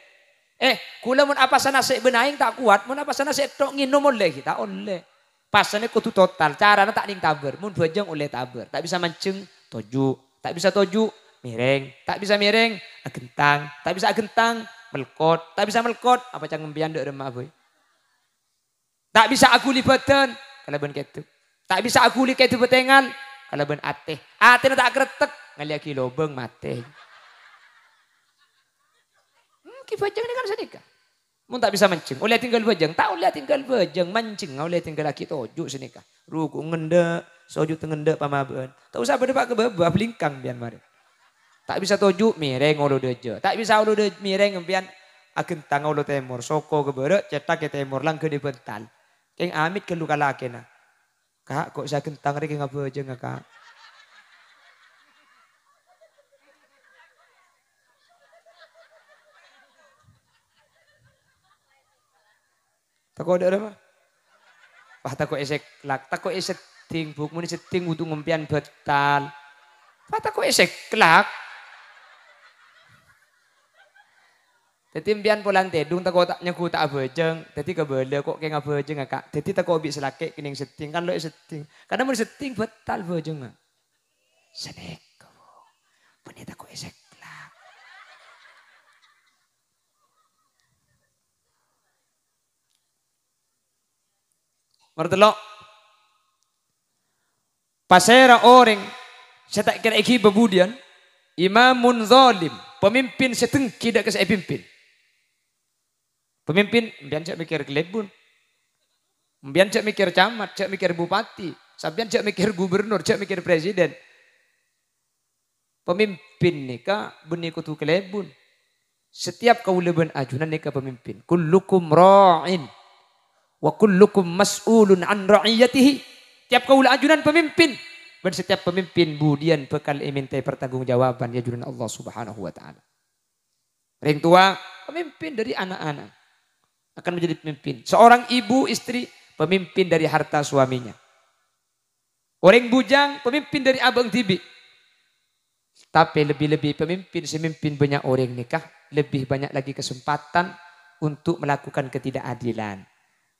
Kula mun apa sana nasi benaing tak kuat, mun apa sana nasi tok nginum oleh tak oleh. Pasane kudu total, caranya tak ning taber, mun bajang oleh taber. Tak bisa mancing toju, tak bisa toju miring, tak bisa miring agentang, tak bisa agentang melkot, tak bisa melkot apa cang ngembian dek remah boy. Tak bisa aku libatan kalau ben ketu. Tak bisa aku li ketu betengal kalau ben ateh. Ateh tak kretek ngaliaki lobeng mate. Bajang ni kan sedekah. Mun tak bisa mancing, oleh tinggal bajang. Tak oleh tinggal bajang, mancing. Oleh tinggal laki toju sedekah. Ruku ngende, soju tengende pamabeun. Tak usah berdebat ke bawah belingkang bian mari. Tak bisa toju mireng ulu deje. Tak bisa ulu deje mireng bian agentang ulu temur. Soko ke bere, cetak ke temur lang ke di bental. Keng amit ke luka laki na. Kak kok saya gentang rek ngabajang kak. Tako ada apa? Wah tako esek lak, tako esek ting buk muni seting untuk ngumpian betal. Wah tako esek lak. Teti mbian pulang tedung tako tak nyeku tak abejeng, teti kebele kok kayak ngabejeng kak. Teti tako obi selake kening seting kan lo seting. Kadang mau seting betal bejeng. Sedek kau, punya tako esek lak. Mertelok. Pasera orang, saya tak kira iki bebudian, imamun zalim, pemimpin setengki tidak saya pimpin. Pemimpin, mbian cak mikir kelebun, mbian cak mikir camat, cak mikir bupati, sambian cak mikir gubernur, cak mikir presiden. Pemimpin nika benih kutu kelebun. Setiap kau leben ajunan nika pemimpin. Kullukum ra'in. Wa kullukum mas'ulun an ra'iyatihi. Tiap kaula ajunan pemimpin. Dan setiap pemimpin budian bekal minta pertanggungjawaban ya ajunan Allah Subhanahu wa taala. Orang tua pemimpin dari anak-anak akan menjadi pemimpin. Seorang ibu istri pemimpin dari harta suaminya. Orang bujang pemimpin dari abang tibi. Tapi lebih-lebih pemimpin semimpin banyak orang nikah, lebih banyak lagi kesempatan untuk melakukan ketidakadilan.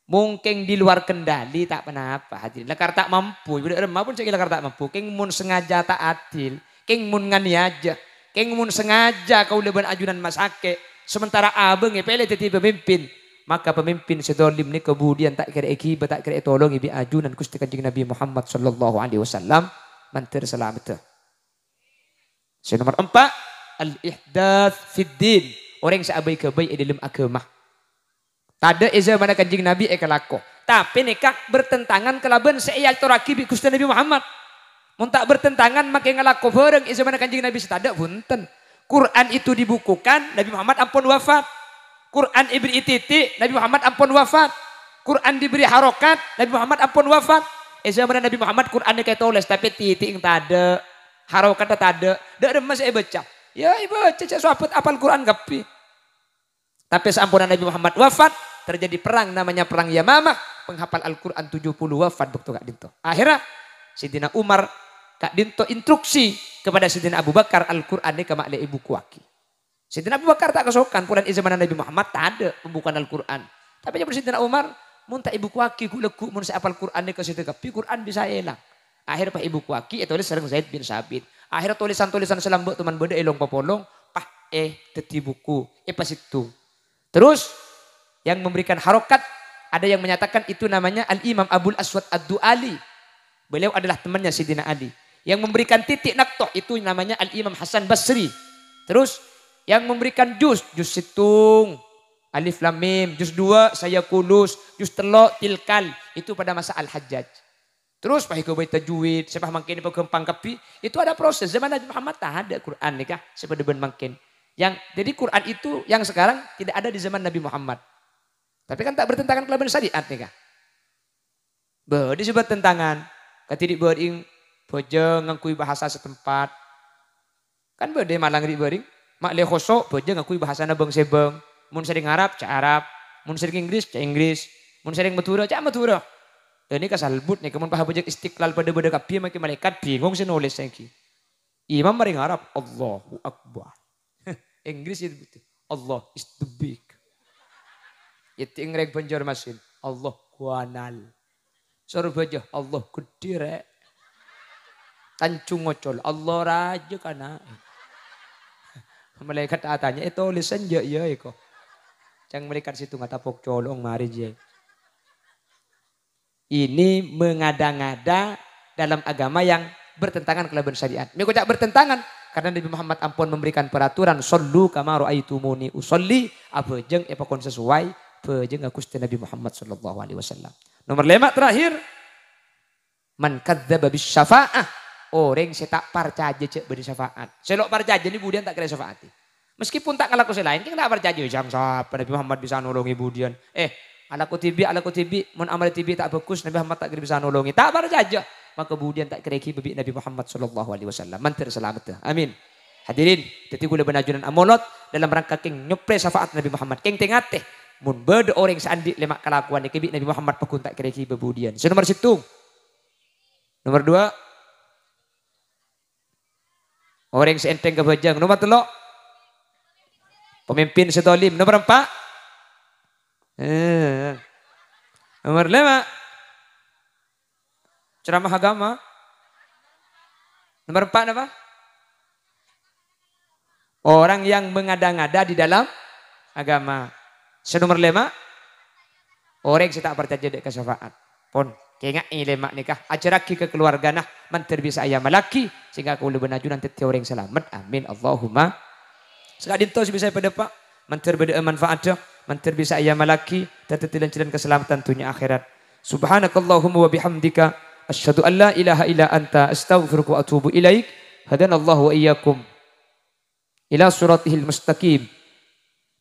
Mungkin di luar kendali tak pernah apa hadirin. Lekar tak mampu, ibu remah pun saya lekar tak mampu. Keng mun sengaja tak adil, keng mun ngani aja, keng mun sengaja kau leban ajunan masake. Sementara abang pele teti pemimpin, maka pemimpin sedolim ni kemudian tak kira akibat, tak kira tolong ibi ajunan Gusti Kanjeng Nabi Muhammad sallallahu alaihi wasallam mantir selamat. Nomor 4, al-ihdath fid din. Orang seabai kebai dalam agama. Tada eza mana Kanjeng Nabi ekalako. Tapi nikah bertentangan kelaban seiyal toraki bi Gusti Nabi Muhammad. Mun tak bertentangan make ngalako bareng eza mana Kanjeng Nabi setada punten. Quran itu dibukukan Nabi Muhammad ampun wafat. Quran diberi titik Nabi Muhammad ampun wafat. Quran diberi harokat Nabi Muhammad ampun wafat. Eza mana Nabi Muhammad Quran kayak tulis tapi titik tak ada. Harokat tak ada. Dak remas saya baca. Ya ibu baca suapet apal Quran gapi. Tapi seampunan Nabi Muhammad wafat, terjadi perang namanya perang Yamamah, penghafal Al-Quran 70 wafat waktu Kak Dinto. Akhirnya Sidina Umar Kak Dinto instruksi kepada Sidina Abu Bakar Al-Quran ini kemakle ibu kuaki. Sidina Abu Bakar tak kesokan, pulang zaman Nabi Muhammad tak ada pembukaan Al-Quran. Tapi yang Sidina Umar, muntah ibu kuaki ku leku mun apal Quran ini ke situ tapi Quran bisa hilang. Akhirnya pak ibu kuaki itu tulis sering Zaid bin Sabit. Akhirnya tulisan-tulisan selambut teman beda elong popolong, teti buku, pas itu. Terus yang memberikan harokat ada yang menyatakan itu namanya Al-Imam Abul Aswad Ad-Du'ali. Beliau adalah temannya Sidina Ali. Yang memberikan titik naktoh itu namanya Al-Imam Hasan Basri. Terus yang memberikan juz situng, alif lam mim, juz 2 saya kulus, juz 3 tilkal itu pada masa Al-Hajjaj. Terus pahiko bayi tajwid, sepah mangkin pagempang kapi, itu ada proses. Zaman Nabi Muhammad tak ada Quran nikah sepeda ben mangkin. Jadi Quran itu yang sekarang tidak ada di zaman Nabi Muhammad. Tapi kan tak bertentangan kelaban syariat nikah. Disebut tentangan. Ketidik bering, bojeng ngakui bahasa setempat. Kan berde malang di bering. Mak le khosok, bojeng ngakui bahasa nabang sebeng. Mun sering Arab, cak Arab. Mun sering Inggris, cak Inggris. Mun sering Matura, cak Matura. Dan ini kasalbut nih, kemun pahabajak istiqlal pada kapi makin malaikat bingung sih nulis lagi. Imam maring Arab, Allahu Akbar. Inggris itu betul. Allah is the big. Itu ingrek banjar masin. Allah kuanal. Suruh baca Allah kudire. Tancung ngocol. Allah raja kana. Malaikat atanya itu tulisan ya iko. Jangan malaikat situ ngatapok colong mari je. Ini mengada-ngada dalam agama yang bertentangan kelaban syariat. Mereka tak bertentangan karena Nabi Muhammad ampun memberikan peraturan sallu kama raaitumuni usolli apa jeung epakon sesuai pejeng Gusti Nabi Muhammad sallallahu alaihi wasallam. Nomor 5 terakhir man kadzdzaba bis syafaah orang saya tak percaya cek beri syafaat. Selok percaya ini budian tak kira syafaati. Meskipun tak ngalaku selain kita tak percaya jang sapa Nabi Muhammad bisa nolongi budian. Ala kutibi, mun amal tibi tak bagus Nabi Muhammad tak kira bisa nolongi. Tak percaya. Maka kemudian tak kira bebi Nabi Muhammad sallallahu alaihi wasallam. Mantir selamat. Amin. Hadirin, jadi gula benajunan amolot dalam rangka keng nyopre syafaat Nabi Muhammad. Keng tengate Mun beda orang seandik lemak kelakuan ni kebik Nabi Muhammad pakun tak kira bebudian. So nomor situ. Nomor 2. Orang seenteng kebajang. Nomor 3. Pemimpin setolim. Nomor 4. Nomor 5. Ceramah agama. Nomor 4 apa? Orang yang mengada-ngada di dalam agama. Nomor 5. Orang yang tak percaya dek kesyafaat. Pon, kengak ini lemak nikah. Ajaraki ke keluarga nah. Mantir bisa ayam laki. Sehingga aku lebih naju nanti orang selamat. Amin. Allahumma. Sekadin tos bisa pada pak. Mantir beda manfaatnya. Mantir bisa ayam laki. Tetetilan jalan keselamatan dunia akhirat. Subhanakallahumma wa bihamdika. Asyhadu an la ilaha illa anta. Astaghfiruka wa atubu ilaik. Hadanallahu wa iyyakum. Ila suratihil mustaqim.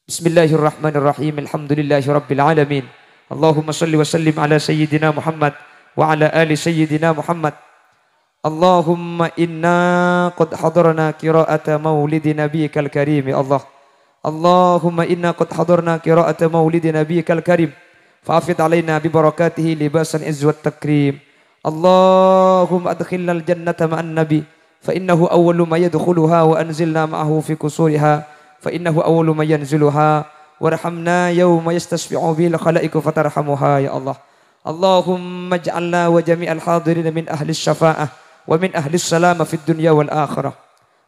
Bismillahirrahmanirrahim. Alhamdulillahi rabbil alamin. Allahumma salli wa sallim ala sayyidina Muhammad wa ala ali sayyidina Muhammad. Allahumma inna qad hadarna qira'ata maulidi nabiyyikal karim ya Allah. Allahumma inna qad hadarna qira'ata maulidi nabiyyikal karim. Fa'afid alaina bi barakatihi libasan izz wat takrim. Allahumma adkhilnal jannata ma'an nabi. فإنه أول ما يدخلها وأنزلنا معه في قصورها فإنه أول ما ينزلها وارحمنا يوم يستشفع به الخلائق فترحمها يا الله اللهم اجعلنا وجميع الحاضرين من أهل الشفاعة ومن أهل السلامة في الدنيا والآخرة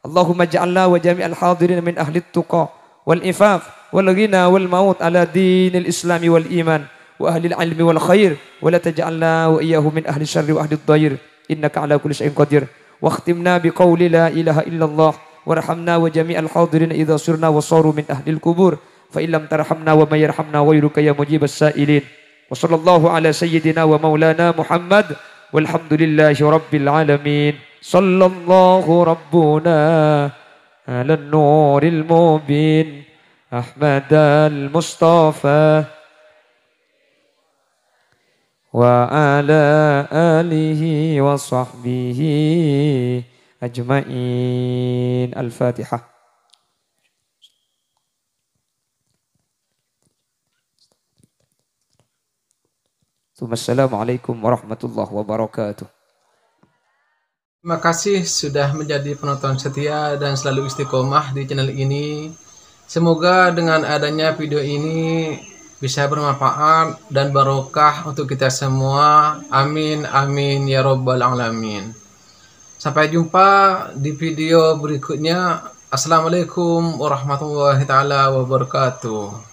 اللهم اجعلنا وجميع الحاضرين من أهل التقى والإفاف والغنى والموت على دين الإسلام والإيمان وأهل العلم والخير ولا تجعلنا وإياه من أهل الشر وأهل الضير إنك على كل شيء قدير واختمنا بقول لا إله إلا الله وارحمنا وجميع الحاضرين إذا صرنا وصاروا من أهل القبور فإن لم ترحمنا وما يرحمنا غيرك يا مجيب السائلين وصلى الله على سيدنا ومولانا محمد والحمد لله رب العالمين صلى الله ربنا على النور المبين أحمد المصطفى وعلى آله وصحبه أجمعين الفاتحة ثم السلام عليكم ورحمة الله وبركاته. Terima kasih sudah menjadi penonton setia dan selalu istiqomah di channel ini. Semoga dengan adanya video ini bisa bermanfaat dan barokah untuk kita semua. Amin, amin, ya Rabbal Alamin. Sampai jumpa di video berikutnya. Assalamualaikum warahmatullahi taala wabarakatuh.